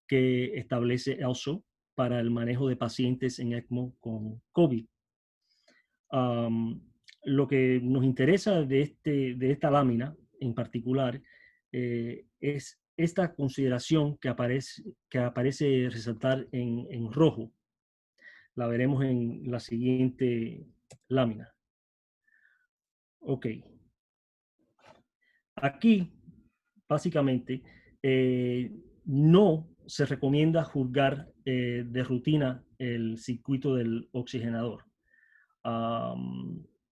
que establece ELSO para el manejo de pacientes en ECMO con COVID. Lo que nos interesa de esta lámina en particular es esta consideración que aparece resaltar en rojo. La veremos en la siguiente lámina. Ok. Aquí, básicamente, no se recomienda juzgar de rutina el circuito del oxigenador.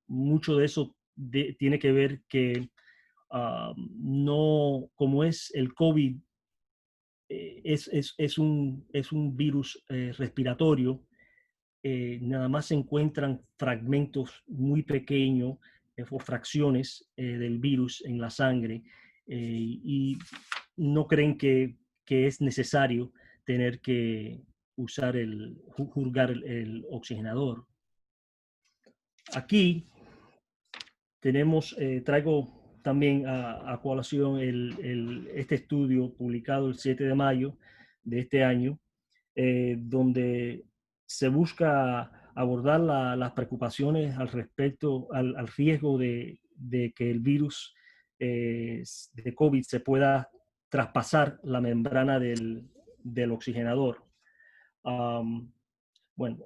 Mucho de eso tiene que ver que no, como es el COVID, es un virus respiratorio, nada más se encuentran fragmentos muy pequeños o fracciones del virus en la sangre y no creen que es necesario tener que usar juzgar el oxigenador. Aquí traigo también a colación este estudio publicado el 7 de mayo de este año, donde se busca abordar las preocupaciones al respecto al riesgo de que el virus de COVID se pueda traspasar la membrana del oxigenador. Bueno,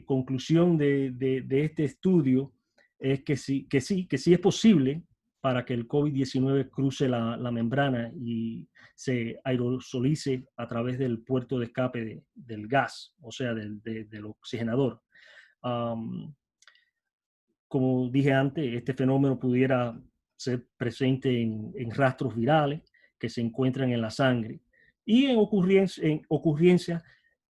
conclusión de este estudio es que sí es posible para que el COVID-19 cruce la membrana y se aerosolice a través del puerto de escape del gas, o sea, del oxigenador. Como dije antes, este fenómeno pudiera ser presente en rastros virales que se encuentran en la sangre y en ocurrencia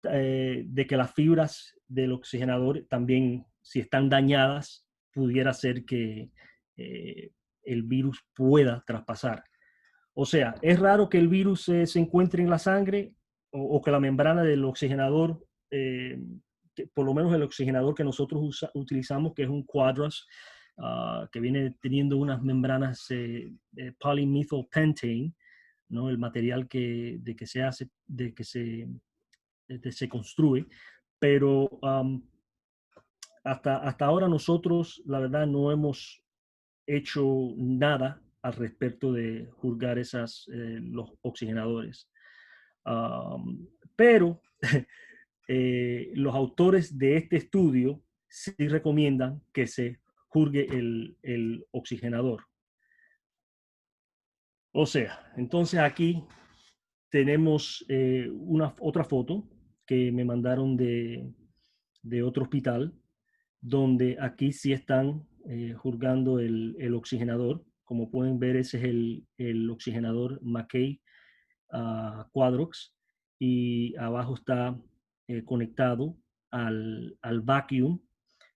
de que las fibras del oxigenador también, si están dañadas, pudiera ser que el virus pueda traspasar. O sea, es raro que el virus se encuentre en la sangre o que la membrana del oxigenador, por lo menos el oxigenador que nosotros utilizamos, que es un Quadras, que viene teniendo unas membranas polymethylpentane, ¿no? El material de que se construye, pero hasta ahora nosotros, la verdad, no hemos hecho nada al respecto de juzgar los oxigenadores. Pero los autores de este estudio sí recomiendan que se juzgue el oxigenador. O sea, entonces aquí tenemos otra foto que me mandaron de otro hospital, donde aquí sí están juzgando el oxigenador. Como pueden ver, ese es el oxigenador Mackay Quadrox, y abajo está conectado al vacuum,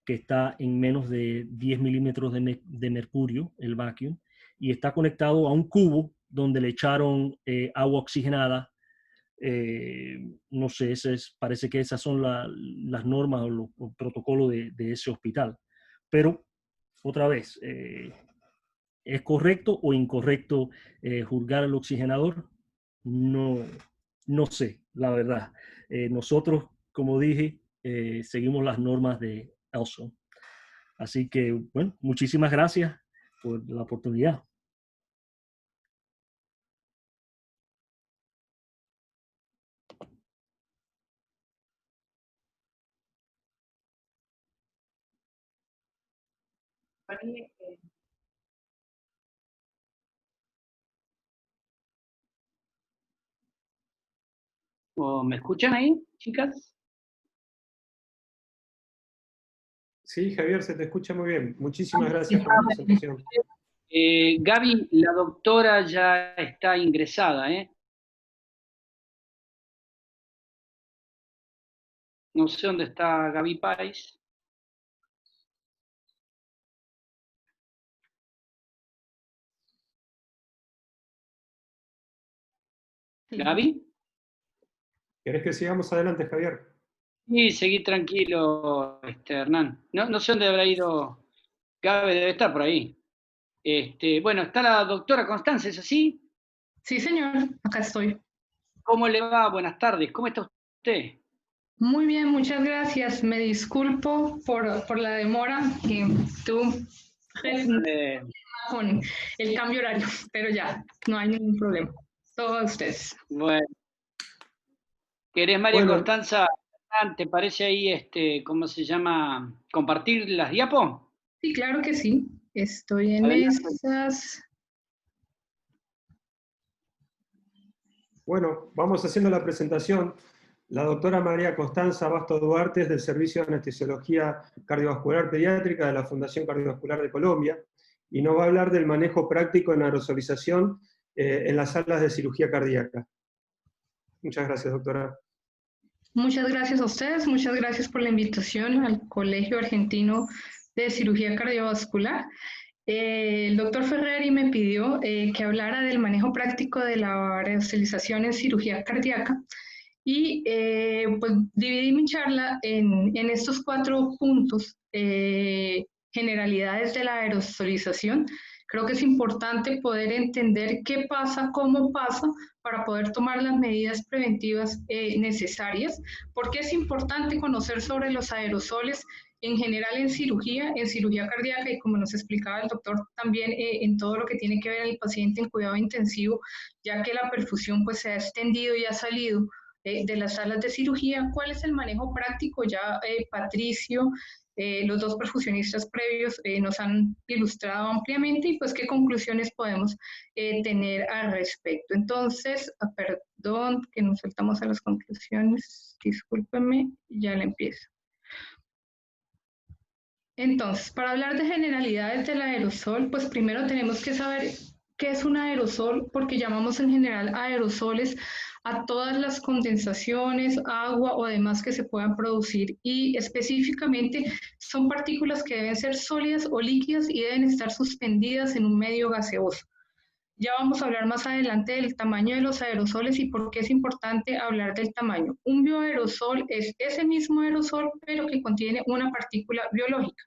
que está en menos de 10 milímetros de mercurio, el vacuum, y está conectado a un cubo donde le echaron agua oxigenada. No sé, parece que esas son las normas o los protocolos de ese hospital. Pero, otra vez, ¿es correcto o incorrecto juzgar el oxigenador? No, no sé, la verdad. Nosotros, como dije, seguimos las normas de ELSO. Así que, bueno, muchísimas gracias por la oportunidad. ¿O me escuchan ahí, chicas? Sí, Javier, se te escucha muy bien. Muchísimas gracias por la presentación. Gaby, la doctora ya está ingresada, ¿eh? No sé dónde está Gaby Páez. ¿Gaby? ¿Querés que sigamos adelante, Javier? Sí, seguí tranquilo, Hernán. No sé dónde habrá ido. Gaby debe estar por ahí. Bueno, está la doctora Constanza, ¿es así? Sí, señor, acá estoy. ¿Cómo le va? Buenas tardes. ¿Cómo está usted? Muy bien, muchas gracias. Me disculpo por la demora que tuve con el cambio horario, pero ya, no hay ningún problema. Todos ustedes. Bueno. ¿Querés, María Bueno. Constanza, te parece ahí, cómo se llama, compartir las diapos? Sí, claro que sí. Estoy en Adelante. esas. Bueno, vamos haciendo la presentación. La doctora María Constanza Basto Duarte es del Servicio de Anestesiología Cardiovascular Pediátrica de la Fundación Cardiovascular de Colombia y nos va a hablar del manejo práctico en aerosolización en las salas de cirugía cardíaca. Muchas gracias, doctora. Muchas gracias a ustedes, muchas gracias por la invitación al Colegio Argentino de Cirugía Cardiovascular. El doctor Ferreri me pidió que hablara del manejo práctico de la aerosolización en cirugía cardíaca y pues dividí mi charla en estos 4 puntos, generalidades de la aerosolización. Creo que es importante poder entender qué pasa, cómo pasa, para poder tomar las medidas preventivas necesarias. ¿Por qué es importante conocer sobre los aerosoles? En general en cirugía cardíaca y como nos explicaba el doctor también en todo lo que tiene que ver el paciente en cuidado intensivo, ya que la perfusión pues se ha extendido y ha salido de las salas de cirugía. ¿Cuál es el manejo práctico? Ya Patricio, los 2 perfusionistas previos nos han ilustrado ampliamente y pues qué conclusiones podemos tener al respecto. Entonces, perdón que nos saltamos a las conclusiones, discúlpenme, ya la empiezo. Entonces, para hablar de generalidades del aerosol, pues primero tenemos que saber qué es un aerosol, porque llamamos en general aerosoles a todas las condensaciones, agua o demás que se puedan producir, y específicamente son partículas que deben ser sólidas o líquidas y deben estar suspendidas en un medio gaseoso. Ya vamos a hablar más adelante del tamaño de los aerosoles y por qué es importante hablar del tamaño. Un bioaerosol es ese mismo aerosol, pero que contiene una partícula biológica.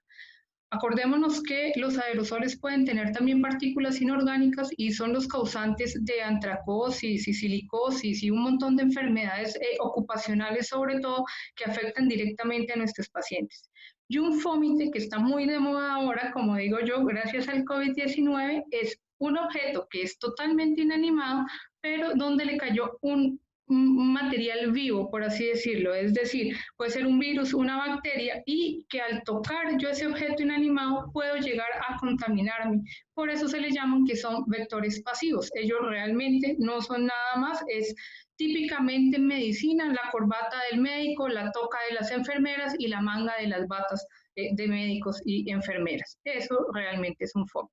Acordémonos que los aerosoles pueden tener también partículas inorgánicas y son los causantes de antracosis y silicosis y un montón de enfermedades ocupacionales, sobre todo, que afectan directamente a nuestros pacientes. Y un fómite que está muy de moda ahora, como digo yo, gracias al COVID-19, es un objeto que es totalmente inanimado, pero donde le cayó un material vivo, por así decirlo, es decir, puede ser un virus, una bacteria, y que al tocar yo ese objeto inanimado puedo llegar a contaminarme. Por eso se le llaman que son vectores pasivos. Ellos realmente no son nada más, es típicamente en medicina la corbata del médico, la toca de las enfermeras y la manga de las batas de médicos y enfermeras. Eso realmente es un foco.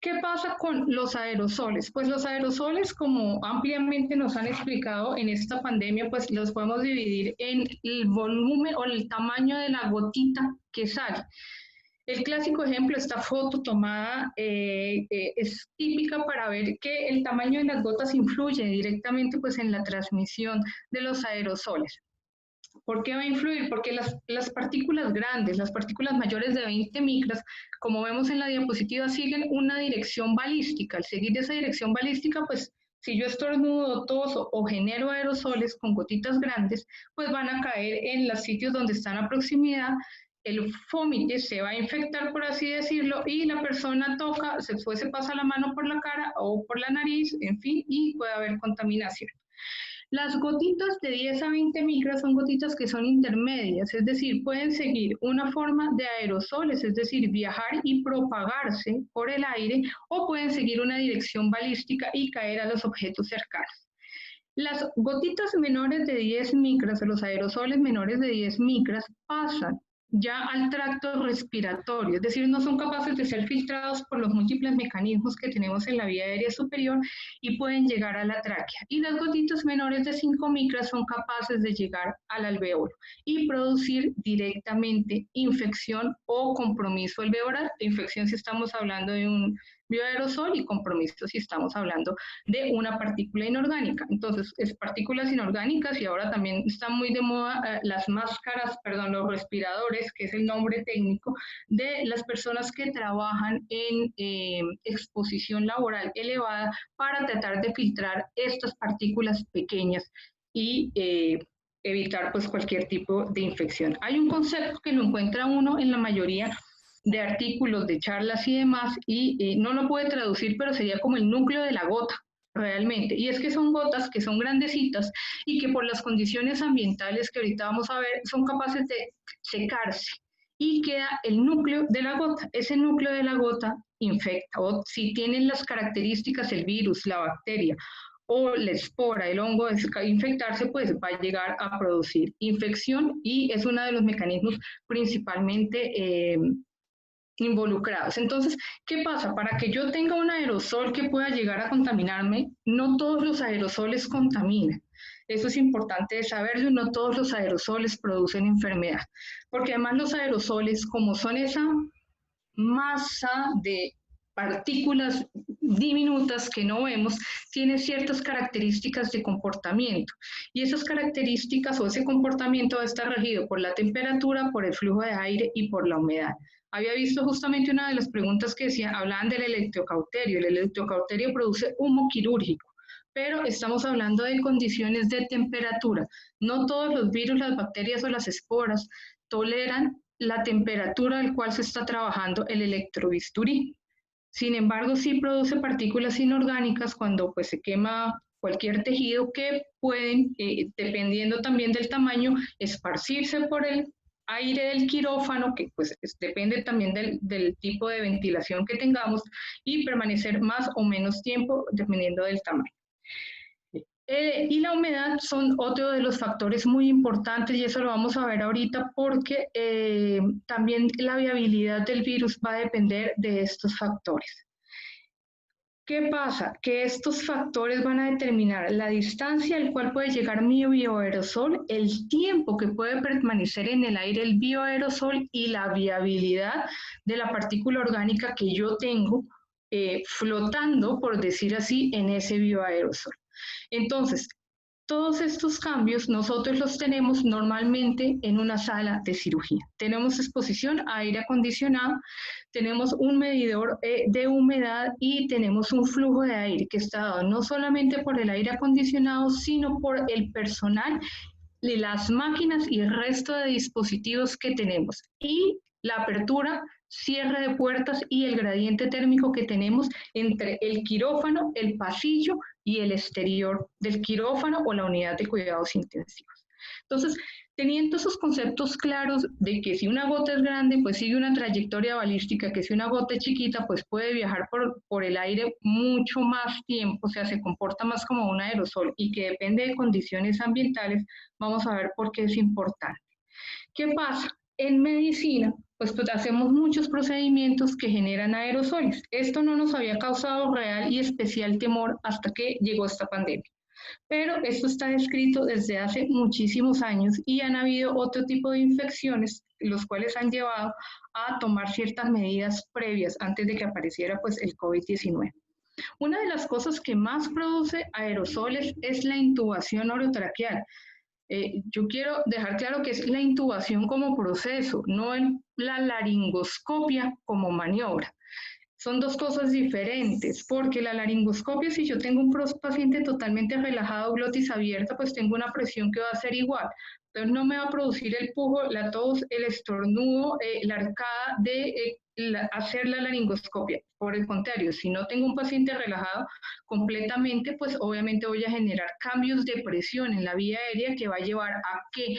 ¿Qué pasa con los aerosoles? Pues los aerosoles, como ampliamente nos han explicado en esta pandemia, pues los podemos dividir en el volumen o el tamaño de la gotita que sale. El clásico ejemplo, esta foto tomada es típica para ver que el tamaño de las gotas influye directamente pues, en la transmisión de los aerosoles. ¿Por qué va a influir? Porque las partículas grandes, las partículas mayores de 20 micras, como vemos en la diapositiva, siguen una dirección balística. Al seguir esa dirección balística, pues si yo estornudo, toso o genero aerosoles con gotitas grandes, pues van a caer en los sitios donde están a proximidad. El fómite se va a infectar, por así decirlo, y la persona toca, se pasa la mano por la cara o por la nariz, en fin, y puede haber contaminación. Las gotitas de 10 a 20 micras son gotitas que son intermedias, es decir, pueden seguir una forma de aerosoles, es decir, viajar y propagarse por el aire, o pueden seguir una dirección balística y caer a los objetos cercanos. Las gotitas menores de 10 micras o los aerosoles menores de 10 micras pasan ya al tracto respiratorio, es decir, no son capaces de ser filtrados por los múltiples mecanismos que tenemos en la vía aérea superior y pueden llegar a la tráquea. Y las gotitas menores de 5 micras son capaces de llegar al alveolo y producir directamente infección o compromiso alveolar. Infección si estamos hablando de un bioaerosol y compromiso si estamos hablando de una partícula inorgánica. Entonces, es partículas inorgánicas y ahora también están muy de moda las máscaras, perdón, los respiradores, que es el nombre técnico de las personas que trabajan en exposición laboral elevada para tratar de filtrar estas partículas pequeñas y evitar pues cualquier tipo de infección. Hay un concepto que lo encuentra uno en la mayoría de artículos, de charlas y demás, y no lo puede traducir, pero sería como el núcleo de la gota, realmente. Y es que son gotas que son grandecitas y que por las condiciones ambientales que ahorita vamos a ver, son capaces de secarse. Y queda el núcleo de la gota. Ese núcleo de la gota infecta, o si tienen las características, el virus, la bacteria, o la espora, el hongo de infectarse, pues va a llegar a producir infección y es uno de los mecanismos principalmente involucrados. Entonces, ¿qué pasa? Para que yo tenga un aerosol que pueda llegar a contaminarme, no todos los aerosoles contaminan. Eso es importante saberlo, no todos los aerosoles producen enfermedad, porque además los aerosoles, como son esa masa de partículas diminutas que no vemos, tienen ciertas características de comportamiento. Y esas características o ese comportamiento va a estar regido por la temperatura, por el flujo de aire y por la humedad. Había visto justamente una de las preguntas que decía, hablaban del electrocauterio. El electrocauterio produce humo quirúrgico, pero estamos hablando de condiciones de temperatura. No todos los virus, las bacterias o las esporas toleran la temperatura al cual se está trabajando el electrobisturí. Sin embargo, sí produce partículas inorgánicas cuando pues, se quema cualquier tejido que pueden, dependiendo también del tamaño, esparcirse por el aire del quirófano, que pues depende también del tipo de ventilación que tengamos, y permanecer más o menos tiempo dependiendo del tamaño. Y la humedad son otro de los factores muy importantes y eso lo vamos a ver ahorita porque también la viabilidad del virus va a depender de estos factores. ¿Qué pasa? Que estos factores van a determinar la distancia al cual puede llegar mi bioaerosol, el tiempo que puede permanecer en el aire el bioaerosol y la viabilidad de la partícula orgánica que yo tengo flotando, por decir así, en ese bioaerosol. Entonces, todos estos cambios nosotros los tenemos normalmente en una sala de cirugía. Tenemos exposición a aire acondicionado, tenemos un medidor de humedad y tenemos un flujo de aire que está dado no solamente por el aire acondicionado, sino por el personal, las máquinas y el resto de dispositivos que tenemos. Y la apertura, cierre de puertas y el gradiente térmico que tenemos entre el quirófano, el pasillo y el exterior del quirófano o la unidad de cuidados intensivos. Entonces, teniendo esos conceptos claros de que si una gota es grande, pues sigue una trayectoria balística, que si una gota es chiquita, pues puede viajar por el aire mucho más tiempo, o sea, se comporta más como un aerosol y que depende de condiciones ambientales, vamos a ver por qué es importante. ¿Qué pasa? En medicina, pues hacemos muchos procedimientos que generan aerosoles. Esto no nos había causado real y especial temor hasta que llegó esta pandemia. Pero esto está descrito desde hace muchísimos años y han habido otro tipo de infecciones, los cuales han llevado a tomar ciertas medidas previas antes de que apareciera pues, el COVID-19. Una de las cosas que más produce aerosoles es la intubación orotraqueal. Yo quiero dejar claro que es la intubación como proceso, no la laringoscopia como maniobra. Son dos cosas diferentes, porque la laringoscopia, si yo tengo un paciente totalmente relajado, glotis abierta, pues tengo una presión que va a ser igual. Entonces no me va a producir el pujo, la tos, el estornudo, la arcada de hacer la laringoscopia. Por el contrario, si no tengo un paciente relajado completamente, pues obviamente voy a generar cambios de presión en la vía aérea que va a llevar a que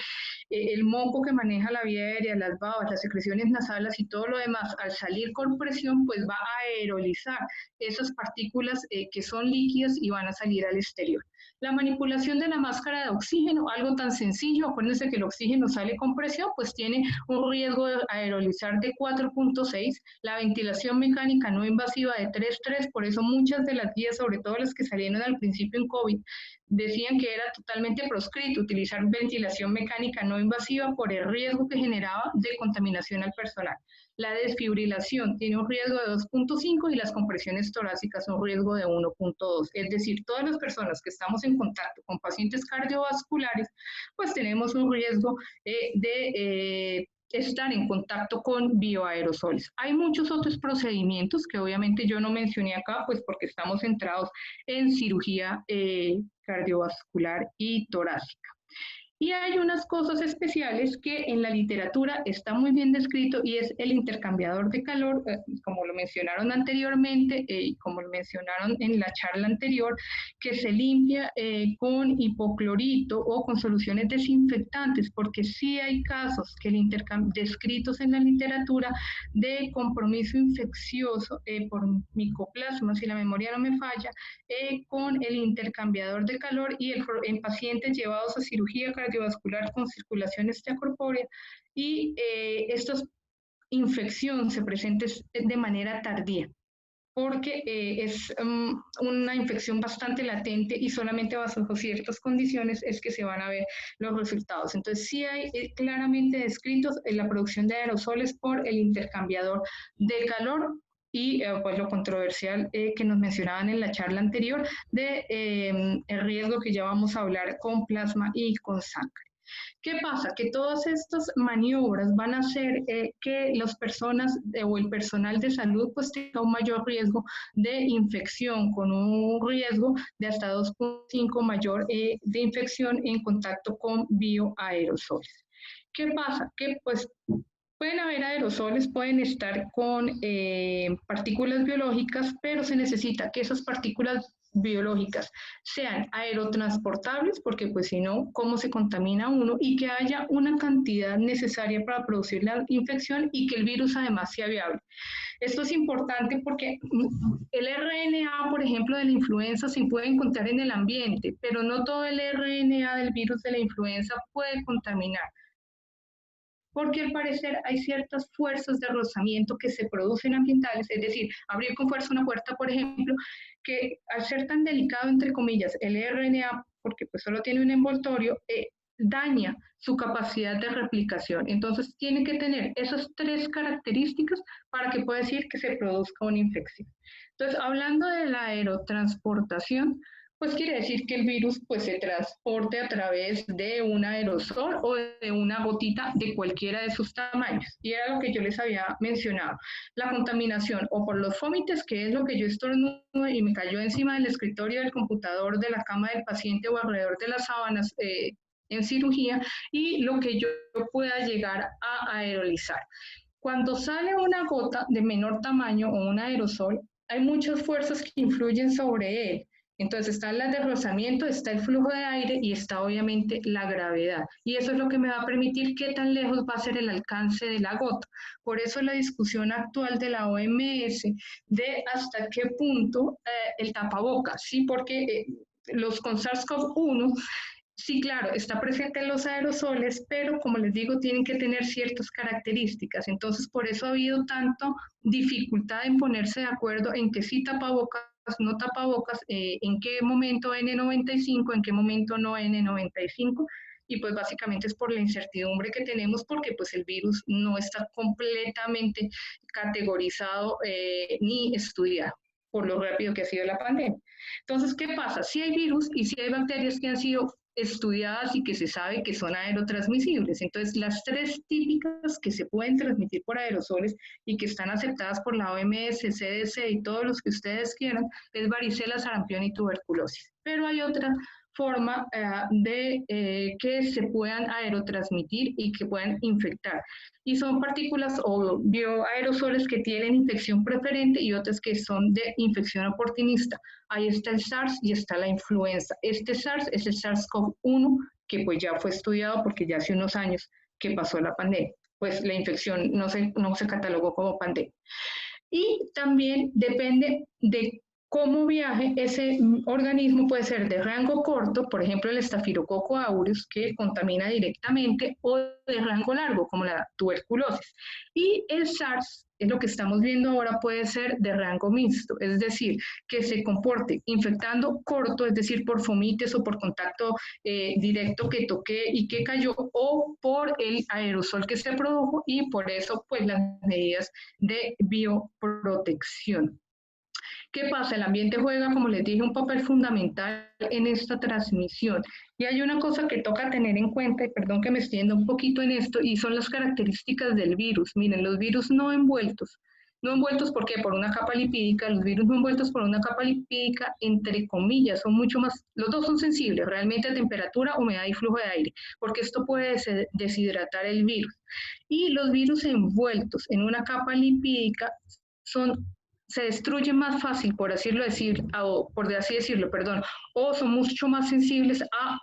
el moco que maneja la vía aérea, las babas, las secreciones nasales y todo lo demás, al salir con presión, pues va a aerolizar esas partículas que son líquidas y van a salir al exterior. La manipulación de la máscara de oxígeno, algo tan sencillo, acuérdense que el oxígeno sale con presión, pues tiene un riesgo de aerolizar de 4.6, la ventilación mecánica no invasiva de 3.3, por eso muchas de las guías, sobre todo las que salieron al principio en COVID, decían que era totalmente proscrito utilizar ventilación mecánica no invasiva por el riesgo que generaba de contaminación al personal. La desfibrilación tiene un riesgo de 2.5 y las compresiones torácicas un riesgo de 1.2. Es decir, todas las personas que estamos en contacto con pacientes cardiovasculares, pues tenemos un riesgo de estar en contacto con bioaerosoles. Hay muchos otros procedimientos que obviamente yo no mencioné acá, pues porque estamos centrados en cirugía cardiovascular y torácica. Y hay unas cosas especiales que en la literatura está muy bien descrito y es el intercambiador de calor, como lo mencionaron anteriormente y como lo mencionaron en la charla anterior, que se limpia con hipoclorito o con soluciones desinfectantes, porque sí hay casos que descritos en la literatura de compromiso infeccioso por micoplasma, si la memoria no me falla, con el intercambiador de calor y en pacientes llevados a cirugía cardiovascular con circulación extracorpórea y esta infección se presenta de manera tardía porque es una infección bastante latente y solamente bajo ciertas condiciones es que se van a ver los resultados. Entonces sí hay claramente descritos en la producción de aerosoles por el intercambiador de calor y pues lo controversial que nos mencionaban en la charla anterior de el riesgo que ya vamos a hablar con plasma y con sangre. ¿Qué pasa? Que todas estas maniobras van a hacer que las personas o el personal de salud pues tenga un mayor riesgo de infección, con un riesgo de hasta 2.5 mayor de infección en contacto con bioaerosoles. ¿Qué pasa? Que pues pueden haber aerosoles, pueden estar con partículas biológicas, pero se necesita que esas partículas biológicas sean aerotransportables, porque pues si no, ¿cómo se contamina uno? Y que haya una cantidad necesaria para producir la infección y que el virus además sea viable. Esto es importante porque el RNA, por ejemplo, de la influenza se puede encontrar en el ambiente, pero no todo el RNA del virus de la influenza puede contaminar, porque al parecer hay ciertas fuerzas de rozamiento que se producen ambientales, es decir, abrir con fuerza una puerta, por ejemplo, que al ser tan delicado, entre comillas, el RNA, porque pues solo tiene un envoltorio, daña su capacidad de replicación. Entonces tiene que tener esas tres características para que pueda decir que se produzca una infección. Entonces, hablando de la aerotransportación, pues quiere decir que el virus pues se transporte a través de un aerosol o de una gotita de cualquiera de sus tamaños. Y era lo que yo les había mencionado. La contaminación o por los fómites, que es lo que yo estornudo y me cayó encima del escritorio del computador, de la cama del paciente o alrededor de las sábanas en cirugía, y lo que yo pueda llegar a aerolizar. Cuando sale una gota de menor tamaño o un aerosol, hay muchas fuerzas que influyen sobre él. Entonces está el rozamiento, está el flujo de aire y está obviamente la gravedad. Y eso es lo que me va a permitir qué tan lejos va a ser el alcance de la gota. Por eso la discusión actual de la OMS de hasta qué punto el tapabocas, ¿sí? Porque los con SARS-CoV-1, sí, claro, está presente en los aerosoles, pero como les digo, tienen que tener ciertas características. Entonces, por eso ha habido tanto dificultad en ponerse de acuerdo en que sí tapabocas, no tapabocas, en qué momento N95, en qué momento no N95, y pues básicamente es por la incertidumbre que tenemos porque pues el virus no está completamente categorizado ni estudiado por lo rápido que ha sido la pandemia. Entonces, ¿qué pasa? Si hay virus y si hay bacterias que han sido estudiadas y que se sabe que son aerotransmisibles. Entonces, las tres típicas que se pueden transmitir por aerosoles y que están aceptadas por la OMS, CDC y todos los que ustedes quieran, es varicela, sarampión y tuberculosis. Pero hay otra forma de que se puedan aerotransmitir y que puedan infectar. Y son partículas o bioaerosoles que tienen infección preferente y otras que son de infección oportunista. Ahí está el SARS y está la influenza. Este SARS es el SARS-CoV-1, que pues ya fue estudiado porque ya hace unos años que pasó la pandemia. Pues la infección no se catalogó como pandemia. Y también depende de cómo viaje ese organismo, puede ser de rango corto, por ejemplo el Staphylococcus aureus, que contamina directamente, o de rango largo, como la tuberculosis. Y el SARS, es lo que estamos viendo ahora, puede ser de rango mixto, es decir, que se comporte infectando corto, es decir, por fomites o por contacto directo que toqué y que cayó, o por el aerosol que se produjo, y por eso pues las medidas de bioprotección. ¿Qué pasa? El ambiente juega, como les dije, un papel fundamental en esta transmisión. Y hay una cosa que toca tener en cuenta, y perdón que me extienda un poquito en esto, y son las características del virus. Miren, los virus no envueltos. No envueltos, ¿por qué? Por una capa lipídica. Los virus no envueltos por una capa lipídica, entre comillas, son mucho más, los dos son sensibles, realmente a temperatura, humedad y flujo de aire, porque esto puede deshidratar el virus. Y los virus envueltos en una capa lipídica se destruyen más fácil, por así decirlo, o son mucho más sensibles a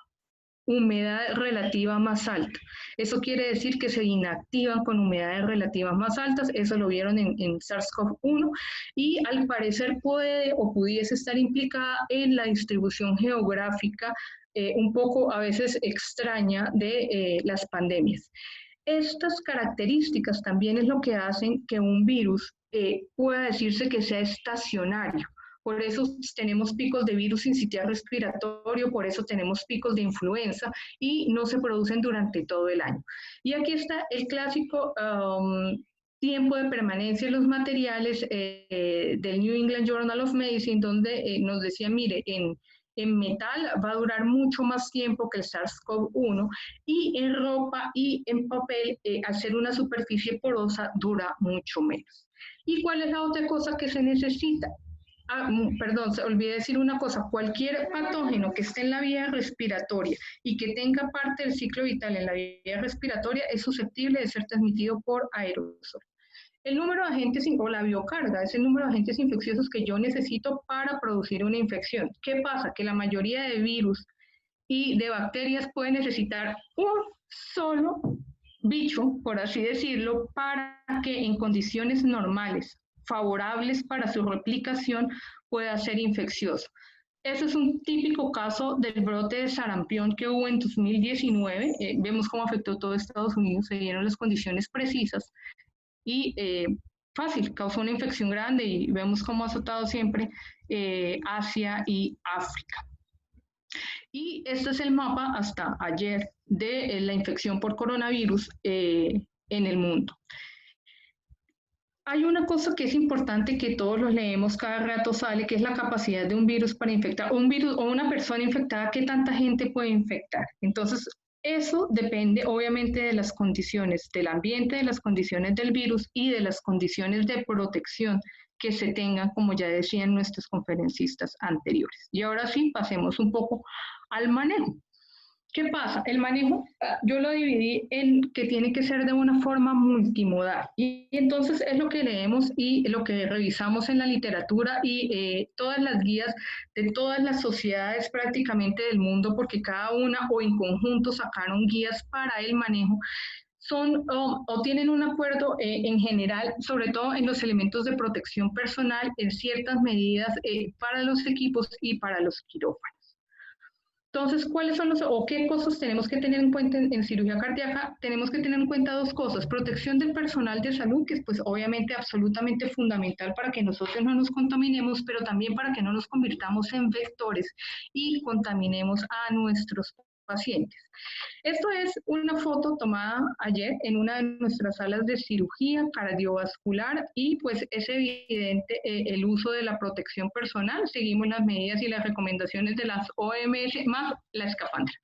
humedad relativa más alta. Eso quiere decir que se inactivan con humedades relativas más altas, eso lo vieron en SARS-CoV-1, y al parecer puede o pudiese estar implicada en la distribución geográfica un poco a veces extraña de las pandemias. Estas características también es lo que hacen que un virus pueda decirse que sea estacionario. Por eso tenemos picos de virus sincitial respiratorio, por eso tenemos picos de influenza y no se producen durante todo el año. Y aquí está el clásico tiempo de permanencia de los materiales del New England Journal of Medicine, donde nos decía, mire, en metal va a durar mucho más tiempo que el SARS-CoV-1, y en ropa y en papel, al ser una superficie porosa, dura mucho menos. ¿Y cuál es la otra cosa que se necesita? Perdón, se olvidé decir una cosa: cualquier patógeno que esté en la vía respiratoria y que tenga parte del ciclo vital en la vía respiratoria es susceptible de ser transmitido por aerosol. El número de agentes o la biocarga es el número de agentes infecciosos que yo necesito para producir una infección. ¿Qué pasa? Que la mayoría de virus y de bacterias pueden necesitar un solo bicho, por así decirlo, para que en condiciones normales, favorables para su replicación, pueda ser infeccioso. Ese es un típico caso del brote de sarampión que hubo en 2019. Vemos cómo afectó todo Estados Unidos, se dieron las condiciones precisas y fácil, causó una infección grande, y vemos cómo ha azotado siempre Asia y África. Y este es el mapa hasta ayer de la infección por coronavirus en el mundo. Hay una cosa que es importante, que todos los leemos, cada rato sale, que es la capacidad de un virus para infectar. Un virus o una persona infectada, ¿qué tanta gente puede infectar? Entonces, eso depende obviamente de las condiciones del ambiente, de las condiciones del virus y de las condiciones de protección que se tengan, como ya decían nuestros conferencistas anteriores. Y ahora sí, pasemos un poco al manejo. ¿Qué pasa? El manejo yo lo dividí en que tiene que ser de una forma multimodal, y entonces es lo que leemos y lo que revisamos en la literatura y todas las guías de todas las sociedades prácticamente del mundo, porque cada una o en conjunto sacaron guías para el manejo, son o tienen un acuerdo en general, sobre todo en los elementos de protección personal, en ciertas medidas para los equipos y para los quirófanos. Entonces, ¿cuáles son o qué cosas tenemos que tener en cuenta en cirugía cardíaca? Tenemos que tener en cuenta dos cosas: protección del personal de salud, que es pues obviamente absolutamente fundamental para que nosotros no nos contaminemos, pero también para que no nos convirtamos en vectores y contaminemos a nuestros pacientes. Esto es una foto tomada ayer en una de nuestras salas de cirugía cardiovascular, y pues es evidente el uso de la protección personal. Seguimos las medidas y las recomendaciones de las OMS más la escafandra.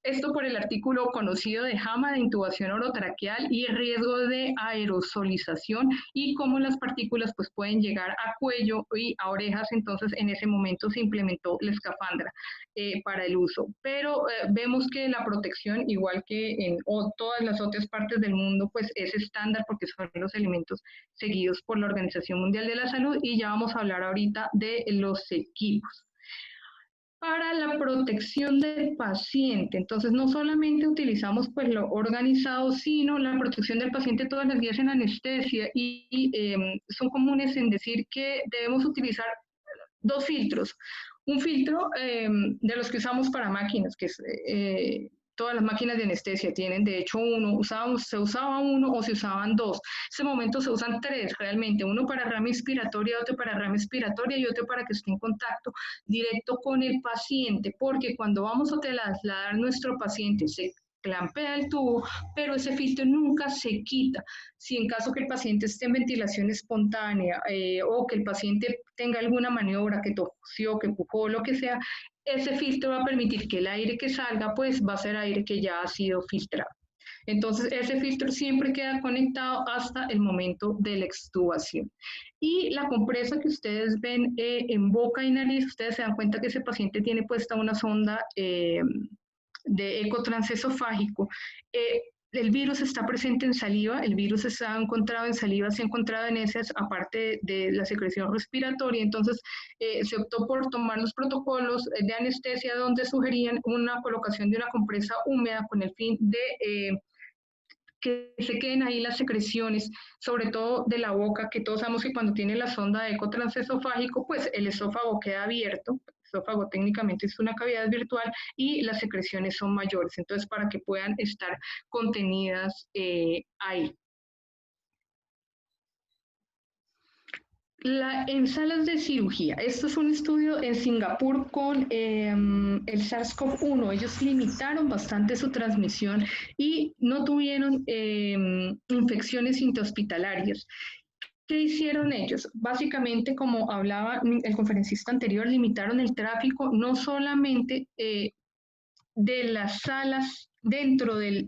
Esto por el artículo conocido de JAMA, de intubación orotraqueal y riesgo de aerosolización y cómo las partículas pues, pueden llegar a cuello y a orejas. Entonces en ese momento se implementó la escafandra para el uso. Pero vemos que la protección, igual que en todas las otras partes del mundo, pues es estándar porque son los elementos seguidos por la Organización Mundial de la Salud, y ya vamos a hablar ahorita de los equipos. Para la protección del paciente, entonces no solamente utilizamos pues lo organizado, sino la protección del paciente todas las días en anestesia, y son comunes en decir que debemos utilizar dos filtros. Un filtro de los que usamos para máquinas, que es todas las máquinas de anestesia tienen, de hecho, se usaba uno o se usaban dos. En ese momento se usan tres realmente, uno para rama inspiratoria, otro para rama expiratoria y otro para que esté en contacto directo con el paciente, porque cuando vamos a trasladar nuestro paciente se clampea el tubo, pero ese filtro nunca se quita. Si en caso que el paciente esté en ventilación espontánea o que el paciente tenga alguna maniobra, que tosió, que pujó, lo que sea, ese filtro va a permitir que el aire que salga, pues va a ser aire que ya ha sido filtrado. Entonces, ese filtro siempre queda conectado hasta el momento de la extubación. Y la compresa que ustedes ven en boca y nariz, ustedes se dan cuenta que ese paciente tiene puesta una sonda de eco transesofágico. El virus está presente en saliva, el virus se ha encontrado en saliva, se ha encontrado en heces, aparte de la secreción respiratoria. Entonces se optó por tomar los protocolos de anestesia donde sugerían una colocación de una compresa húmeda con el fin de que se queden ahí las secreciones, sobre todo de la boca, que todos sabemos que cuando tiene la sonda de eco transesofágico, pues el esófago queda abierto. El esófago técnicamente es una cavidad virtual y las secreciones son mayores, entonces para que puedan estar contenidas ahí. En salas de cirugía, esto es un estudio en Singapur con el SARS-CoV-1. Ellos limitaron bastante su transmisión y no tuvieron infecciones intrahospitalarias. ¿Qué hicieron ellos? Básicamente, como hablaba el conferencista anterior, limitaron el tráfico no solamente de las salas dentro del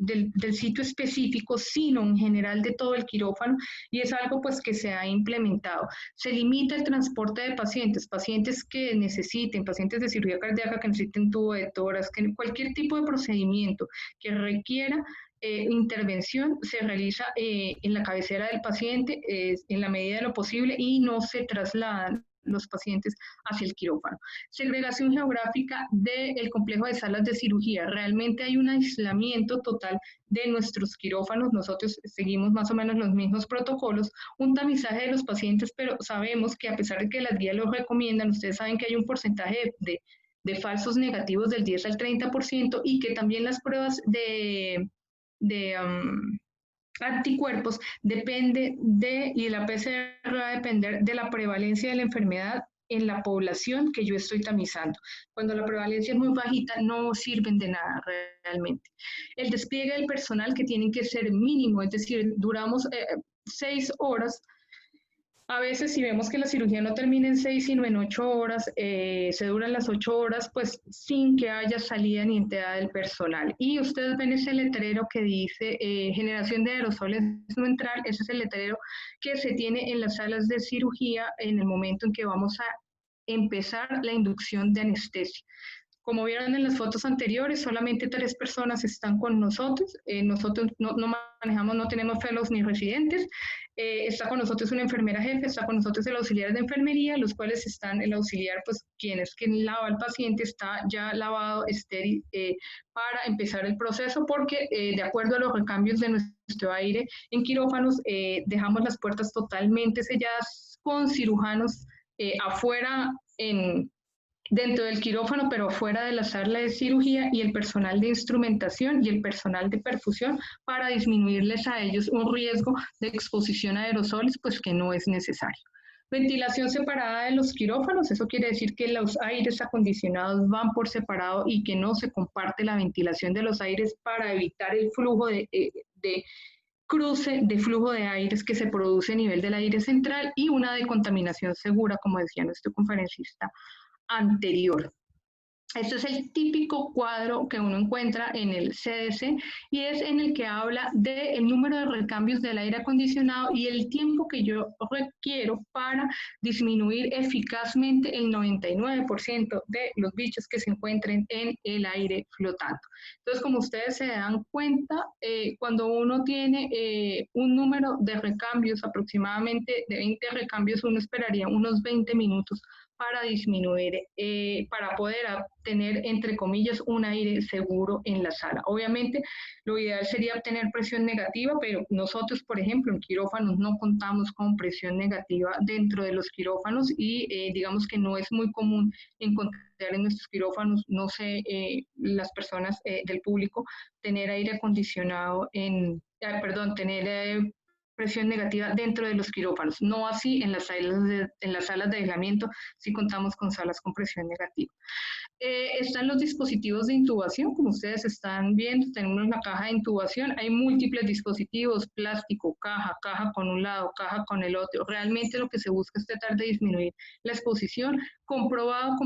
sitio específico, sino en general de todo el quirófano, y es algo pues que se ha implementado. Se limita el transporte de pacientes que necesiten, pacientes de cirugía cardíaca que necesiten tubo de tórax, que cualquier tipo de procedimiento que requiera intervención se realiza en la cabecera del paciente en la medida de lo posible y no se trasladan los pacientes hacia el quirófano. Segregación geográfica del complejo de salas de cirugía. Realmente hay un aislamiento total de nuestros quirófanos. Nosotros seguimos más o menos los mismos protocolos, un tamizaje de los pacientes, pero sabemos que a pesar de que las guías lo recomiendan, ustedes saben que hay un porcentaje de falsos negativos del 10 al 30% y que también las pruebas de anticuerpos depende y la PCR va a depender de la prevalencia de la enfermedad en la población que yo estoy tamizando. Cuando la prevalencia es muy bajita, no sirven de nada realmente. El despliegue del personal, que tienen que ser mínimo, es decir, duramos 6 horas. A veces, si vemos que la cirugía no termina en 6, sino en 8 horas, se duran las 8 horas, pues sin que haya salida ni entrada del personal. Y ustedes ven ese letrero que dice generación de aerosoles no entrar. Ese es el letrero que se tiene en las salas de cirugía en el momento en que vamos a empezar la inducción de anestesia. Como vieron en las fotos anteriores, solamente 3 personas están con nosotros. Nosotros no manejamos, no tenemos fellows ni residentes. Está con nosotros una enfermera jefe, está con nosotros el auxiliar de enfermería, los cuales están, el auxiliar, pues quien lava al paciente, está ya lavado, estéril, para empezar el proceso, porque de acuerdo a los recambios de nuestro aire en quirófanos, dejamos las puertas totalmente selladas con cirujanos afuera dentro del quirófano, pero fuera de la sala de cirugía, y el personal de instrumentación y el personal de perfusión para disminuirles a ellos un riesgo de exposición a aerosoles, pues que no es necesario. Ventilación separada de los quirófanos, eso quiere decir que los aires acondicionados van por separado y que no se comparte la ventilación de los aires para evitar el flujo de cruce de flujo de aires que se produce a nivel del aire central, y una decontaminación segura, como decía nuestro conferencista anterior. Este es el típico cuadro que uno encuentra en el CDC y es en el que habla del número de recambios del aire acondicionado y el tiempo que yo requiero para disminuir eficazmente el 99% de los bichos que se encuentren en el aire flotando. Entonces, como ustedes se dan cuenta, cuando uno tiene un número de recambios, aproximadamente de 20 recambios, uno esperaría unos 20 minutos para disminuir, para poder tener, entre comillas, un aire seguro en la sala. Obviamente, lo ideal sería obtener presión negativa, pero nosotros, por ejemplo, en quirófanos no contamos con presión negativa dentro de los quirófanos y digamos que no es muy común encontrar en nuestros quirófanos, no sé, las personas del público, tener aire acondicionado tener presión negativa dentro de los quirófanos, no así en las salas de aislamiento, si contamos con salas con presión negativa. Están los dispositivos de intubación, como ustedes están viendo, tenemos la caja de intubación, hay múltiples dispositivos, plástico, caja con un lado, caja con el otro. Realmente lo que se busca es tratar de disminuir la exposición. Comprobado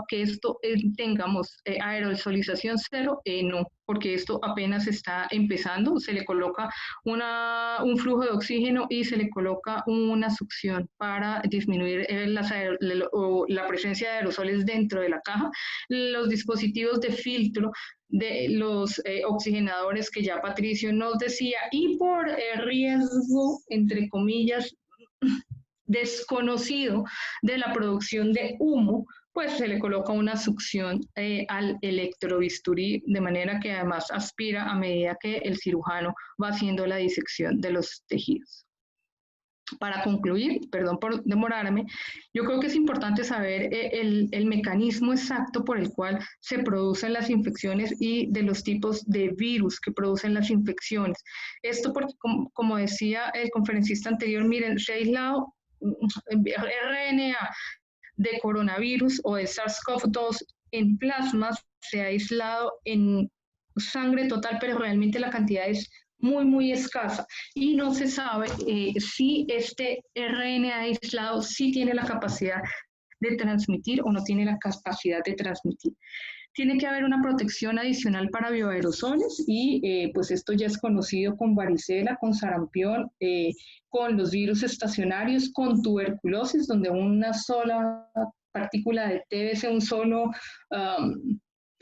que esto tengamos aerosolización cero, no, porque esto apenas está empezando, se le coloca un flujo de oxígeno y se le coloca una succión para disminuir la presencia de aerosoles dentro de la caja. Los dispositivos de filtro de los oxigenadores que ya Patricio nos decía, y por riesgo, entre comillas, desconocido de la producción de humo, pues se le coloca una succión al electrobisturí, de manera que además aspira a medida que el cirujano va haciendo la disección de los tejidos. Para concluir, perdón por demorarme, yo creo que es importante saber el mecanismo exacto por el cual se producen las infecciones y de los tipos de virus que producen las infecciones. Esto porque, como decía el conferencista anterior, miren, se ha aislado RNA de coronavirus o de SARS-CoV-2 en plasmas, se ha aislado en sangre total, pero realmente la cantidad es muy escasa y no se sabe si este RNA aislado sí tiene la capacidad de transmitir o no tiene la capacidad de transmitir. Tiene que haber una protección adicional para bioaerosoles y pues esto ya es conocido con varicela, con sarampión, con los virus estacionarios, con tuberculosis, donde una sola partícula de TBC, un solo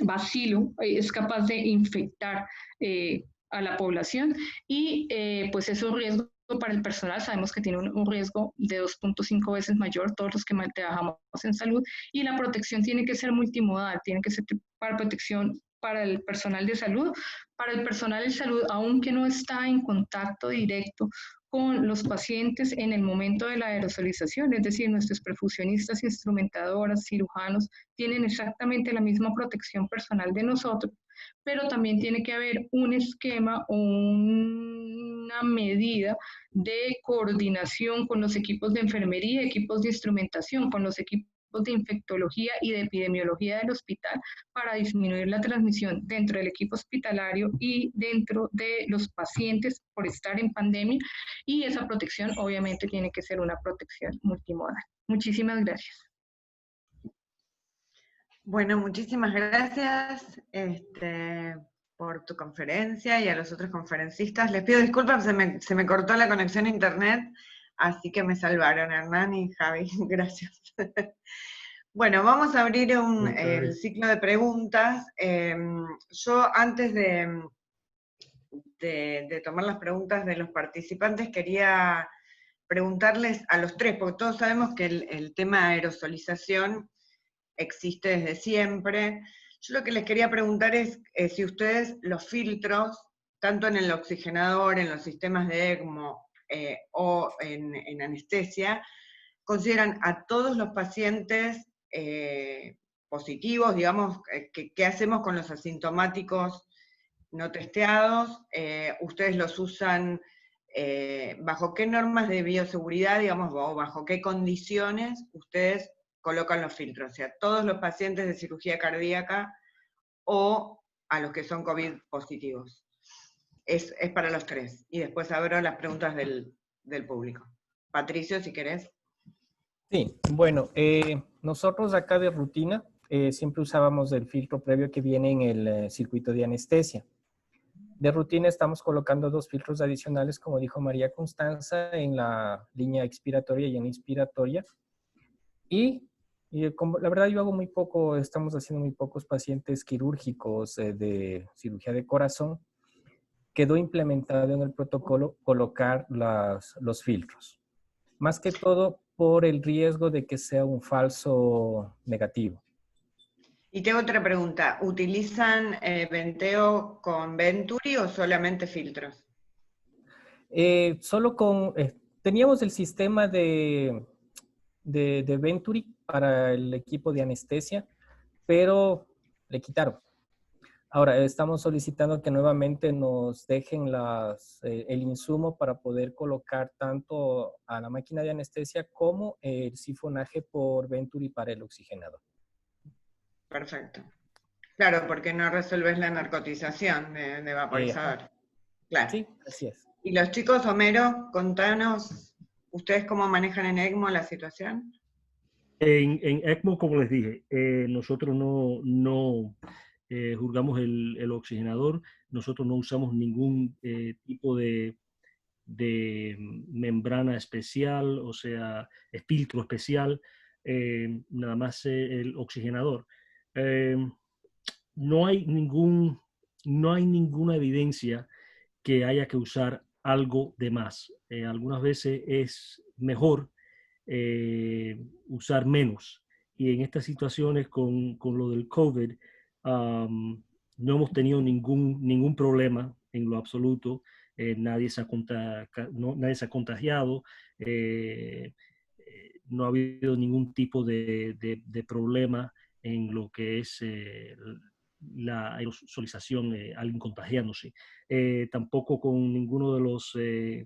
bacilo es capaz de infectar a la población y pues esos riesgos para el personal sabemos que tiene un riesgo de 2.5 veces mayor todos los que trabajamos en salud y la protección tiene que ser multimodal, tiene que ser para protección para el personal de salud, para el personal de salud aunque no está en contacto directo con los pacientes en el momento de la aerosolización, es decir, nuestros perfusionistas, instrumentadoras, cirujanos tienen exactamente la misma protección personal de nosotros, pero también tiene que haber un esquema o una medida de coordinación con los equipos de enfermería, equipos de instrumentación, con los equipos de infectología y de epidemiología del hospital para disminuir la transmisión dentro del equipo hospitalario y dentro de los pacientes por estar en pandemia y esa protección obviamente tiene que ser una protección multimodal. Muchísimas gracias. Bueno, muchísimas gracias por tu conferencia y a los otros conferencistas. Les pido disculpas, se me cortó la conexión a internet, así que me salvaron Hernán y Javi, gracias. Bueno, vamos a abrir el ciclo de preguntas. Yo antes de tomar las preguntas de los participantes quería preguntarles a los tres, porque todos sabemos que el tema aerosolización existe desde siempre. Yo lo que les quería preguntar es si ustedes los filtros, tanto en el oxigenador, en los sistemas de ECMO o en anestesia, consideran a todos los pacientes positivos, digamos, ¿qué hacemos con los asintomáticos no testeados? ¿Ustedes los usan bajo qué normas de bioseguridad, digamos, o bajo qué condiciones ustedes colocan los filtros? O sea, todos los pacientes de cirugía cardíaca o a los que son COVID positivos. Es para los tres. Y después abro las preguntas del público. Patricio, si querés. Sí, bueno, nosotros acá de rutina siempre usábamos el filtro previo que viene en el circuito de anestesia. De rutina estamos colocando 2 filtros adicionales, como dijo María Constanza, en la línea expiratoria y en inspiratoria. Y como, la verdad yo hago muy poco, estamos haciendo muy pocos pacientes quirúrgicos de cirugía de corazón. Quedó implementado en el protocolo colocar los filtros. Más que todo por el riesgo de que sea un falso negativo. Y tengo otra pregunta. ¿Utilizan venteo con Venturi o solamente filtros? Solo con... teníamos el sistema de Venturi para el equipo de anestesia, pero le quitaron. Ahora, estamos solicitando que nuevamente nos dejen el insumo para poder colocar tanto a la máquina de anestesia como el sifonaje por Venturi para el oxigenador. Perfecto. Claro, porque no resuelves la narcotización de vaporizador. Claro. Sí, así es. Y los chicos, Homero, contanos, ¿ustedes cómo manejan en ECMO la situación? En ECMO, como les dije, nosotros no juzgamos el oxigenador, nosotros no usamos ningún tipo de membrana especial, o sea, filtro especial, nada más el oxigenador. No hay ninguna evidencia que haya que usar algo de más. Algunas veces es mejor usar menos. Y en estas situaciones con lo del COVID, no hemos tenido ningún problema en lo absoluto. Nadie se ha contagiado. No ha habido ningún tipo de problema en lo que es la aerosolización, alguien contagiándose. Tampoco con ninguno de los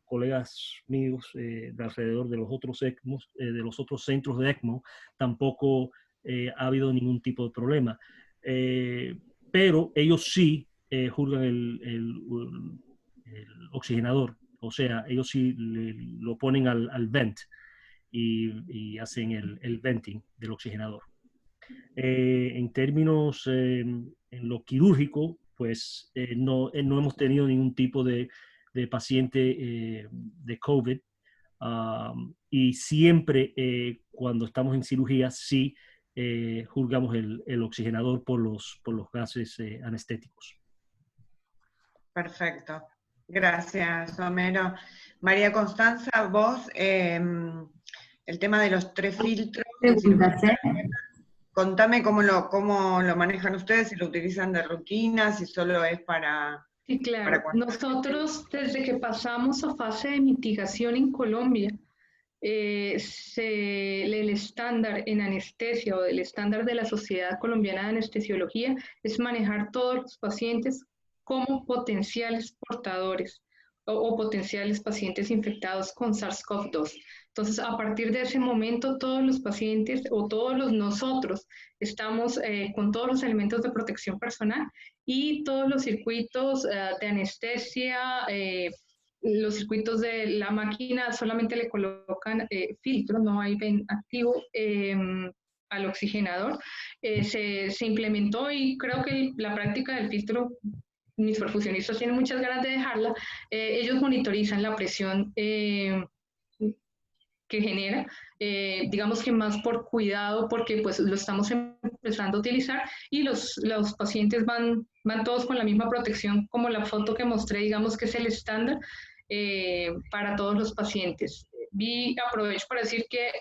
colegas míos de alrededor de los otros ECMO, de los otros centros de ECMO, tampoco ha habido ningún tipo de problema. Pero ellos sí juzgan el oxigenador, o sea, ellos sí lo ponen al vent y hacen el venting del oxigenador. En términos en lo quirúrgico, pues no hemos tenido ningún tipo de paciente de COVID. Y siempre cuando estamos en cirugía, sí juzgamos el oxigenador por los gases anestéticos. Perfecto. Gracias, Homero. María Constanza, vos, el tema de los 3 filtros. Contame cómo lo manejan ustedes, si lo utilizan de rutina, si solo es para... Sí, claro. Nosotros, desde que pasamos a fase de mitigación en Colombia, el estándar en anestesia o el estándar de la Sociedad Colombiana de Anestesiología es manejar todos los pacientes como potenciales portadores o potenciales pacientes infectados con SARS-CoV-2. Entonces, a partir de ese momento, todos los pacientes o todos nosotros estamos con todos los elementos de protección personal y todos los circuitos de anestesia, los circuitos de la máquina solamente le colocan filtros, no hay ven activo al oxigenador. Se implementó y creo que la práctica del filtro, mis perfusionistas tienen muchas ganas de dejarla. Ellos monitorizan la presión que genera, digamos que más por cuidado, porque pues lo estamos empezando a utilizar y los pacientes van todos con la misma protección, como la foto que mostré, digamos que es el estándar para todos los pacientes. Aprovecho para decir que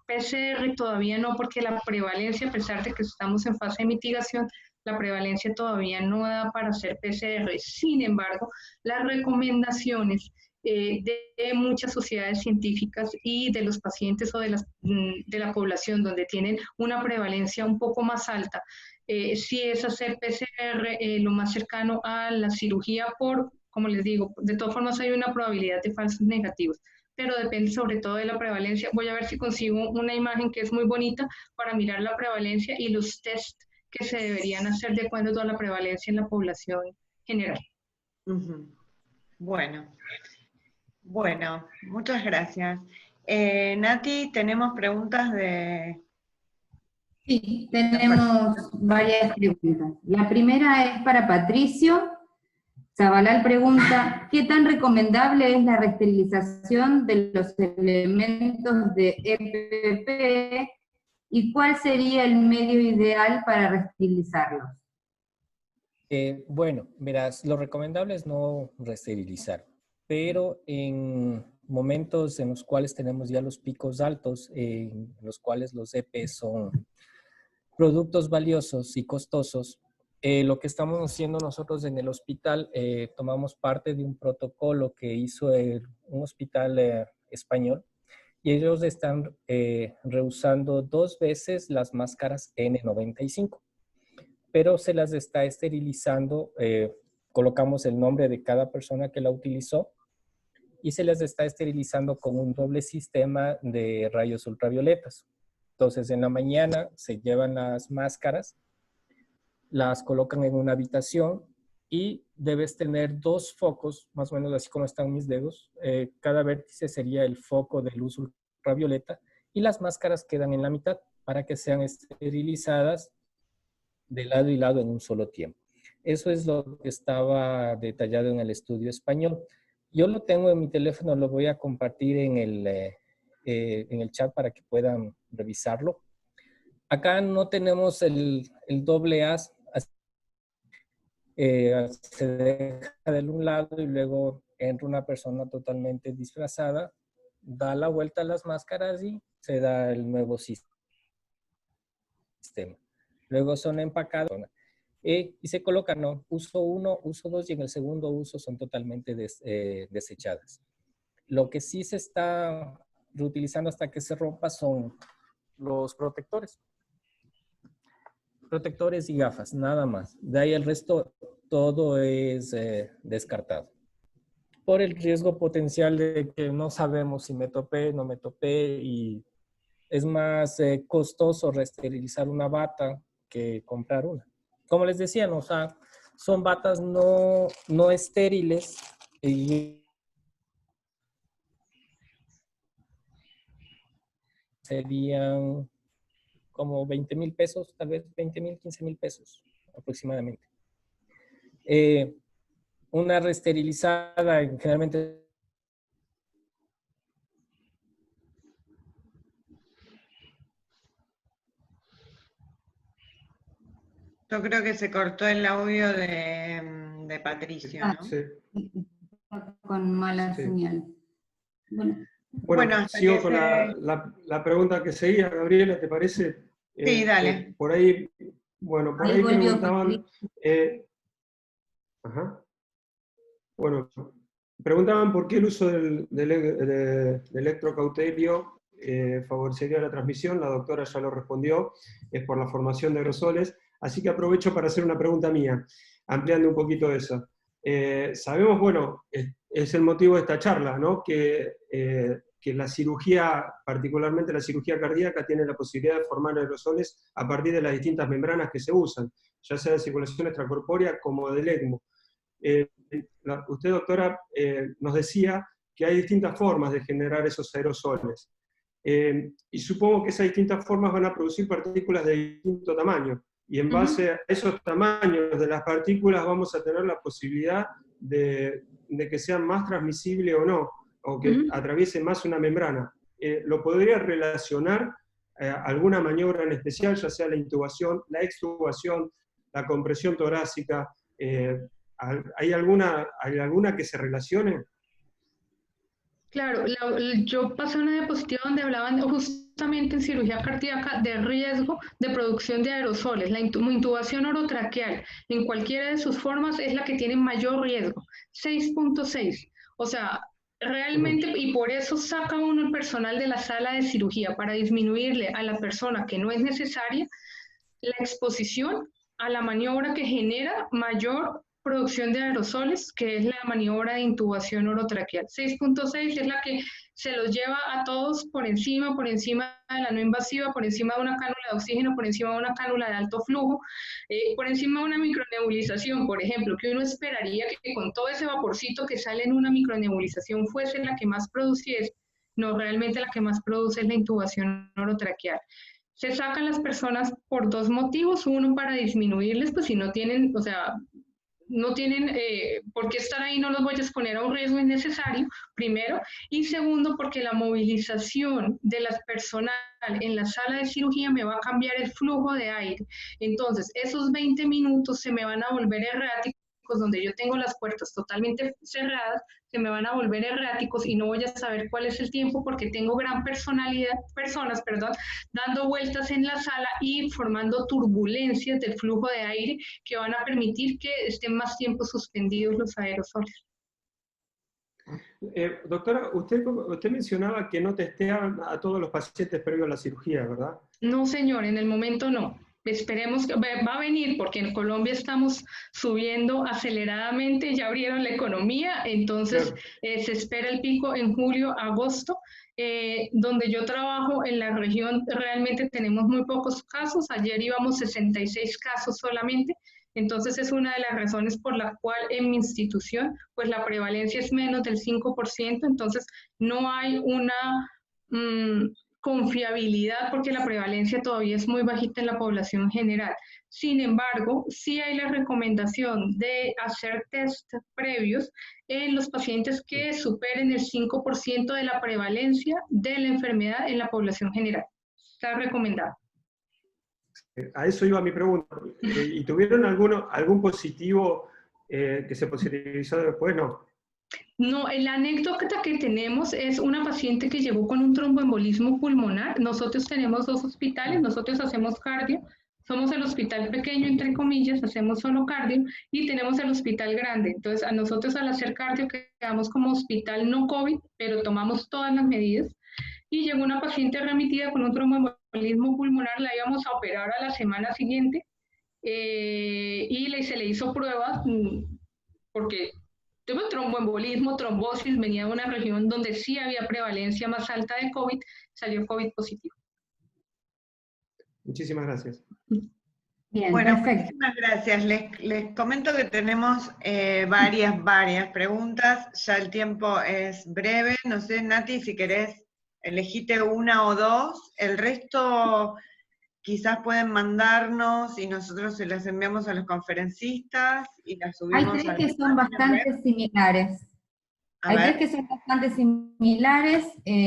PCR todavía no, porque la prevalencia, a pesar de que estamos en fase de mitigación, la prevalencia todavía no da para hacer PCR. Sin embargo, las recomendaciones de muchas sociedades científicas y de los pacientes o de la población donde tienen una prevalencia un poco más alta, si es hacer PCR lo más cercano a la cirugía como les digo, de todas formas hay una probabilidad de falsos negativos, pero depende sobre todo de la prevalencia. Voy a ver si consigo una imagen que es muy bonita para mirar la prevalencia y los test que se deberían hacer de acuerdo a toda la prevalencia en la población general. Bueno, muchas gracias. Nati, tenemos preguntas de Sí, tenemos varias preguntas. La primera es para Patricio. Zabalal pregunta, ¿qué tan recomendable es la reesterilización de los elementos de EPP y cuál sería el medio ideal para reesterilizarlos? Bueno, verás, lo recomendable es no reesterilizar, pero en momentos en los cuales tenemos ya los picos altos, en los cuales los EP son productos valiosos y costosos, lo que estamos haciendo nosotros en el hospital, tomamos parte de un protocolo que hizo un hospital español, y ellos están reusando 2 veces las máscaras N95, pero se las está esterilizando, colocamos el nombre de cada persona que la utilizó, y se las está esterilizando con un doble sistema de rayos ultravioletas. Entonces, en la mañana se llevan las máscaras, las colocan en una habitación y debes tener 2 focos, más o menos así como están mis dedos. Cada vértice sería el foco de luz ultravioleta y las máscaras quedan en la mitad para que sean esterilizadas de lado y lado en un solo tiempo. Eso es lo que estaba detallado en el estudio español. Yo lo tengo en mi teléfono, lo voy a compartir en el chat para que puedan revisarlo. Acá no tenemos el doble A, se deja de un lado y luego entra una persona totalmente disfrazada, da la vuelta a las máscaras y se da el nuevo sistema. Luego son empacadas y se colocan, no, uso 1, uso 2 y en el segundo uso son totalmente desechadas. Lo que sí se está reutilizando hasta que se rompa son los protectores. Protectores y gafas, nada más. De ahí el resto, todo es descartado. Por el riesgo potencial de que no sabemos si me topé, no me topé, y es más costoso reesterilizar una bata que comprar una. Como les decía, ¿no? O sea, son batas no estériles y serían como 20,000 pesos, tal vez 20,000, 15,000 pesos aproximadamente. Una reesterilizada generalmente... Yo creo que se cortó el audio de Patricio, ¿no? Sí. Con mala señal. Bueno, sigo con la pregunta que seguía, Gabriela, ¿te parece? Sí, dale. Por ahí preguntaban... Bueno, preguntaban por qué el uso del electrocauterio favorecería la transmisión. La doctora ya lo respondió, es por la formación de aerosoles. Así que aprovecho para hacer una pregunta mía, ampliando un poquito eso. Sabemos, bueno, es el motivo de esta charla, ¿no? Que la cirugía, particularmente la cirugía cardíaca, tiene la posibilidad de formar aerosoles a partir de las distintas membranas que se usan, ya sea de circulación extracorpórea como del ECMO. Usted, doctora, nos decía que hay distintas formas de generar esos aerosoles. Y supongo que esas distintas formas van a producir partículas de distinto tamaño. Y en base a esos tamaños de las partículas vamos a tener la posibilidad de que sean más transmisibles o no, o que atraviesen más una membrana. ¿Lo podría relacionar alguna maniobra en especial, ya sea la intubación, la extubación, la compresión torácica? ¿Hay alguna que se relacione? Claro, yo pasé una diapositiva donde hablaban justamente en cirugía cardíaca de riesgo de producción de aerosoles. La intubación orotraqueal en cualquiera de sus formas es la que tiene mayor riesgo, 6.6. O sea, realmente, y por eso saca uno el personal de la sala de cirugía, para disminuirle a la persona que no es necesaria la exposición a la maniobra que genera mayor producción de aerosoles, que es la maniobra de intubación orotraqueal. 6.6 es la que se los lleva a todos por encima de la no invasiva, por encima de una cánula de oxígeno, por encima de una cánula de alto flujo, por encima de una micronebulización, por ejemplo, que uno esperaría que con todo ese vaporcito que sale en una micronebulización fuese la que más produciese. No, realmente la que más produce es la intubación orotraqueal. Se sacan las personas por dos motivos. Uno, para disminuirles, pues si no tienen, o sea, no tienen por qué estar ahí, no los voy a exponer a un riesgo innecesario, primero. Y segundo, porque la movilización de las personas en la sala de cirugía me va a cambiar el flujo de aire. Entonces, esos 20 minutos se me van a volver erráticos, donde yo tengo las puertas totalmente cerradas, se me van a volver erráticos y no voy a saber cuál es el tiempo porque tengo gran personas, dando vueltas en la sala y formando turbulencias del flujo de aire que van a permitir que estén más tiempo suspendidos los aerosoles. Doctora, usted mencionaba que no testeaban a todos los pacientes previo a la cirugía, ¿verdad? No, señor, en el momento no. Esperemos que va a venir, porque en Colombia estamos subiendo aceleradamente, ya abrieron la economía, entonces claro, se espera el pico en julio, agosto. Donde yo trabajo en la región realmente tenemos muy pocos casos, ayer íbamos 66 casos solamente, entonces es una de las razones por la cual en mi institución pues la prevalencia es menos del 5%, entonces no hay una confiabilidad porque la prevalencia todavía es muy bajita en la población general. Sin embargo, sí hay la recomendación de hacer test previos en los pacientes que superen el 5% de la prevalencia de la enfermedad en la población general. Está recomendado. A eso iba mi pregunta. ¿Y tuvieron algún positivo que se positivizó después? No. No, la anécdota que tenemos es una paciente que llegó con un tromboembolismo pulmonar. Nosotros tenemos dos hospitales, nosotros hacemos cardio, somos el hospital pequeño, entre comillas, hacemos solo cardio, y tenemos el hospital grande. Entonces, a nosotros al hacer cardio quedamos como hospital no COVID, pero tomamos todas las medidas. Y llegó una paciente remitida con un tromboembolismo pulmonar, la íbamos a operar a la semana siguiente, y se le hizo pruebas, porque tuvo tromboembolismo, trombosis, venía de una región donde sí había prevalencia más alta de COVID, salió COVID positivo. Muchísimas gracias. Bien, bueno, perfecto. Muchísimas gracias. Les comento que tenemos varias preguntas, ya el tiempo es breve, no sé, Nati, si querés, elegite una o dos, el resto quizás pueden mandarnos y nosotros se las enviamos a los conferencistas y las subimos. Hay tres que son bastante similares.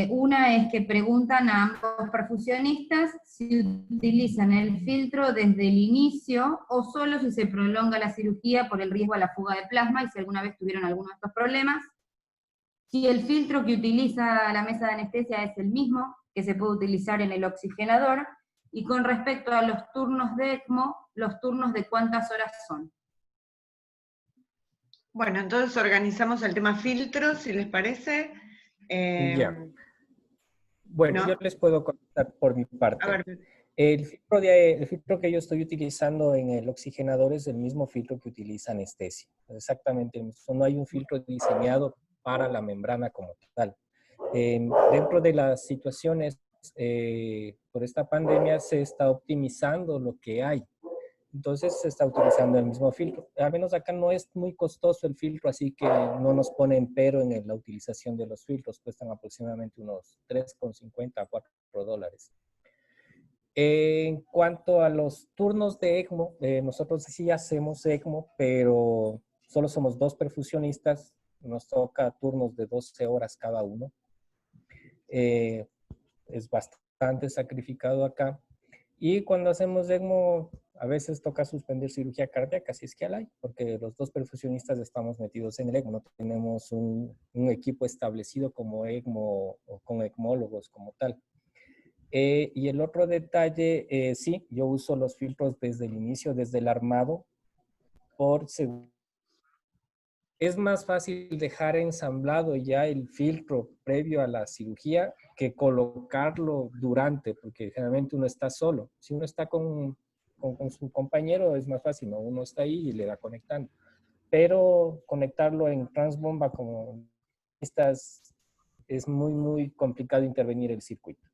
Una es que preguntan a ambos perfusionistas si utilizan el filtro desde el inicio o solo si se prolonga la cirugía por el riesgo a la fuga de plasma y si alguna vez tuvieron alguno de estos problemas. Si el filtro que utiliza la mesa de anestesia es el mismo que se puede utilizar en el oxigenador. Y con respecto a los turnos de ECMO, los turnos de cuántas horas son. Bueno, entonces organizamos el tema filtros, si les parece. Ya. Bueno, ¿no? Yo les puedo contar por mi parte. A ver. El filtro que yo estoy utilizando en el oxigenador es el mismo filtro que utiliza anestesia. Exactamente el mismo. No hay un filtro diseñado para la membrana como tal. Dentro de las situaciones por esta pandemia se está optimizando lo que hay. Entonces se está utilizando el mismo filtro. Al menos acá no es muy costoso el filtro, así que no nos ponen pero en la utilización de los filtros. Cuestan aproximadamente unos $3.50 a $4. En cuanto a los turnos de ECMO, nosotros sí hacemos ECMO, pero solo somos 2 perfusionistas. Nos toca turnos de 12 horas cada uno. Es bastante sacrificado acá. Y cuando hacemos ECMO, a veces toca suspender cirugía cardíaca, si es que la hay, porque los 2 perfusionistas estamos metidos en el ECMO. No tenemos un equipo establecido como ECMO o con ECMólogos como tal. Y el otro detalle, sí, yo uso los filtros desde el inicio, desde el armado, por seguridad. Es más fácil dejar ensamblado ya el filtro previo a la cirugía que colocarlo durante, porque generalmente uno está solo. Si uno está con su compañero es más fácil, ¿no? Uno está ahí y le da conectando. Pero conectarlo en transbomba como estas es muy, muy complicado intervenir el circuito.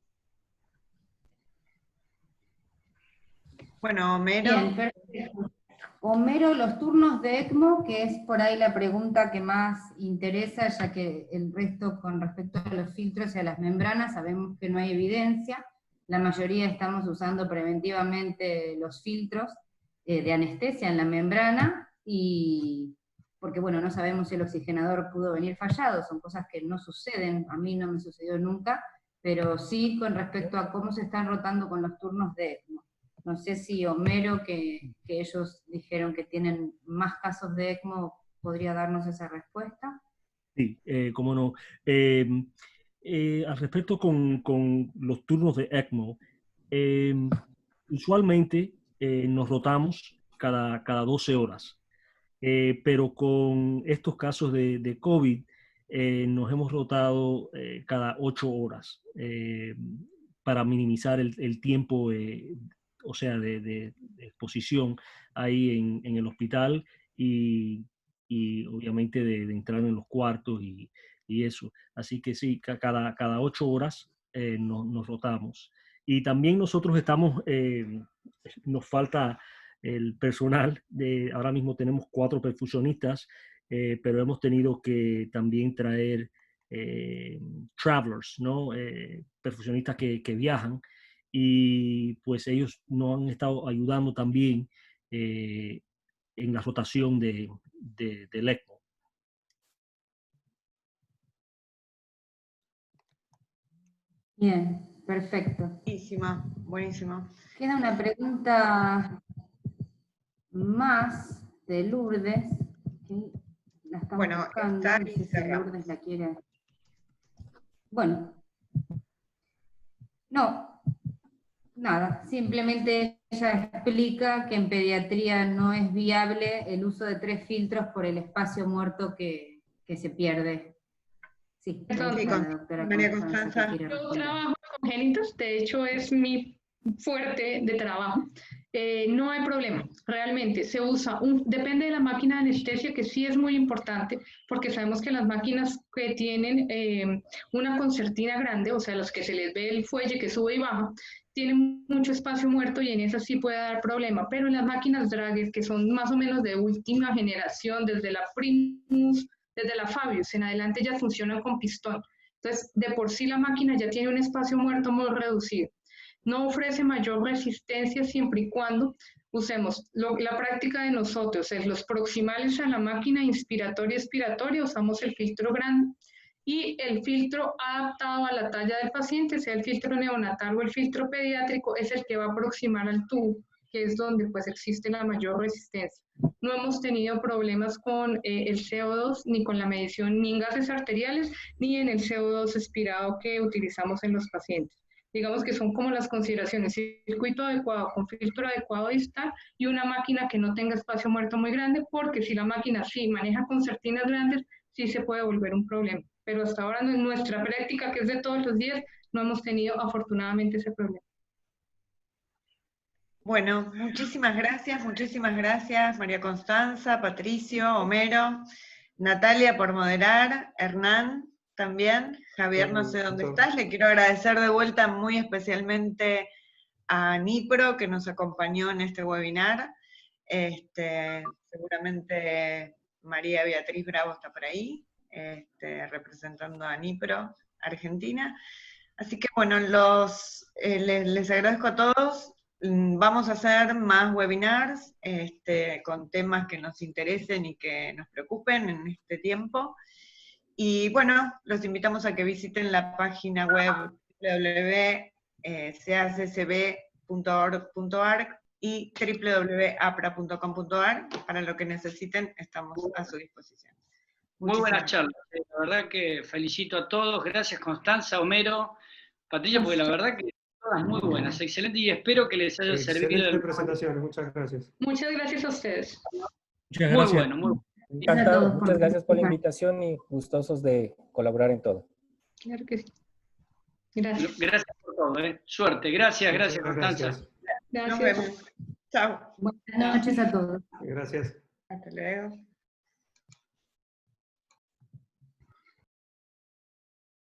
Bueno, Homero. Bien, perfecto. Homero, los turnos de ECMO, que es por ahí la pregunta que más interesa, ya que el resto con respecto a los filtros y a las membranas sabemos que no hay evidencia. la mayoría estamos usando preventivamente los filtros de anestesia en la membrana, y porque bueno, no sabemos si el oxigenador pudo venir fallado, son cosas que no suceden, a mí no me sucedió nunca, pero sí con respecto a cómo se están rotando con los turnos de ECMO. No sé si Homero, que ellos dijeron que tienen más casos de ECMO, podría darnos esa respuesta. Sí, cómo no. Al respecto con los turnos de ECMO, usualmente nos rotamos cada 12 horas, pero con estos casos de COVID nos hemos rotado cada 8 horas para minimizar el tiempo, o sea, de exposición ahí en el hospital y obviamente de entrar en los cuartos y eso. Así que sí, cada 8 horas nos rotamos. Y también nosotros estamos, nos falta el personal, ahora mismo tenemos 4 perfusionistas, pero hemos tenido que también traer travelers, ¿no? Perfusionistas que viajan, y pues ellos nos han estado ayudando también en la rotación del ECMO. Bien, perfecto. Buenísimo, buenísimo. Queda una pregunta más de Lourdes, que la estamos buscando, está no sé si Lourdes la quiere. Bueno, no, nada, simplemente ella explica que en pediatría no es viable el uso de 3 filtros por el espacio muerto que se pierde. Sí, Entonces, doctora María Constanza. Yo trabajo con congénitos, de hecho es mi fuerte de trabajo. No hay problema, realmente se usa, depende de la máquina de anestesia, que sí es muy importante, porque sabemos que las máquinas que tienen una concertina grande, o sea, las que se les ve el fuelle que sube y baja, tienen mucho espacio muerto y en esas sí puede dar problema, pero en las máquinas Dragues, que son más o menos de última generación, desde la Primus, desde la Fabius en adelante, ya funcionan con pistón. Entonces, de por sí la máquina ya tiene un espacio muerto muy reducido. No ofrece mayor resistencia siempre y cuando usemos la práctica de nosotros, es los proximales a la máquina inspiratoria y expiratoria, usamos el filtro grande y el filtro adaptado a la talla del paciente, sea el filtro neonatal o el filtro pediátrico, es el que va a aproximar al tubo, que es donde pues existe la mayor resistencia. No hemos tenido problemas con el CO2, ni con la medición ni en gases arteriales, ni en el CO2 expirado que utilizamos en los pacientes. Digamos que son como las consideraciones: circuito adecuado con filtro adecuado distal y una máquina que no tenga espacio muerto muy grande, porque si la máquina sí maneja concertinas grandes, sí se puede volver un problema. Pero hasta ahora en nuestra práctica, que es de todos los días, no hemos tenido afortunadamente ese problema. Bueno, muchísimas gracias María Constanza, Patricio, Homero, Natalia por moderar, Hernán también, Javier no sé dónde estás, le quiero agradecer de vuelta muy especialmente a Nipro que nos acompañó en este webinar, seguramente María Beatriz Bravo está por ahí, representando a Nipro Argentina, así que bueno, les agradezco a todos. Vamos a hacer más webinars con temas que nos interesen y que nos preocupen en este tiempo. Y bueno, los invitamos a que visiten la página web www.caccb.org.ar y www.apra.com.ar. Para lo que necesiten, estamos a su disposición. Muy buenas charlas. La verdad que felicito a todos. Gracias Constanza, Homero, Patricia, porque la verdad que todas muy buenas, excelente, y espero que les haya servido. Excelente presentación, muchas gracias. Muchas gracias a ustedes. Muchas gracias. Muy bueno, muy bueno. Encantado, muchas gracias por la invitación y gustosos de colaborar en todo. Claro que sí. Gracias. Gracias por todo, Suerte, gracias Constanza. Nos vemos. Chao. Buenas noches a todos. Gracias. Hasta luego.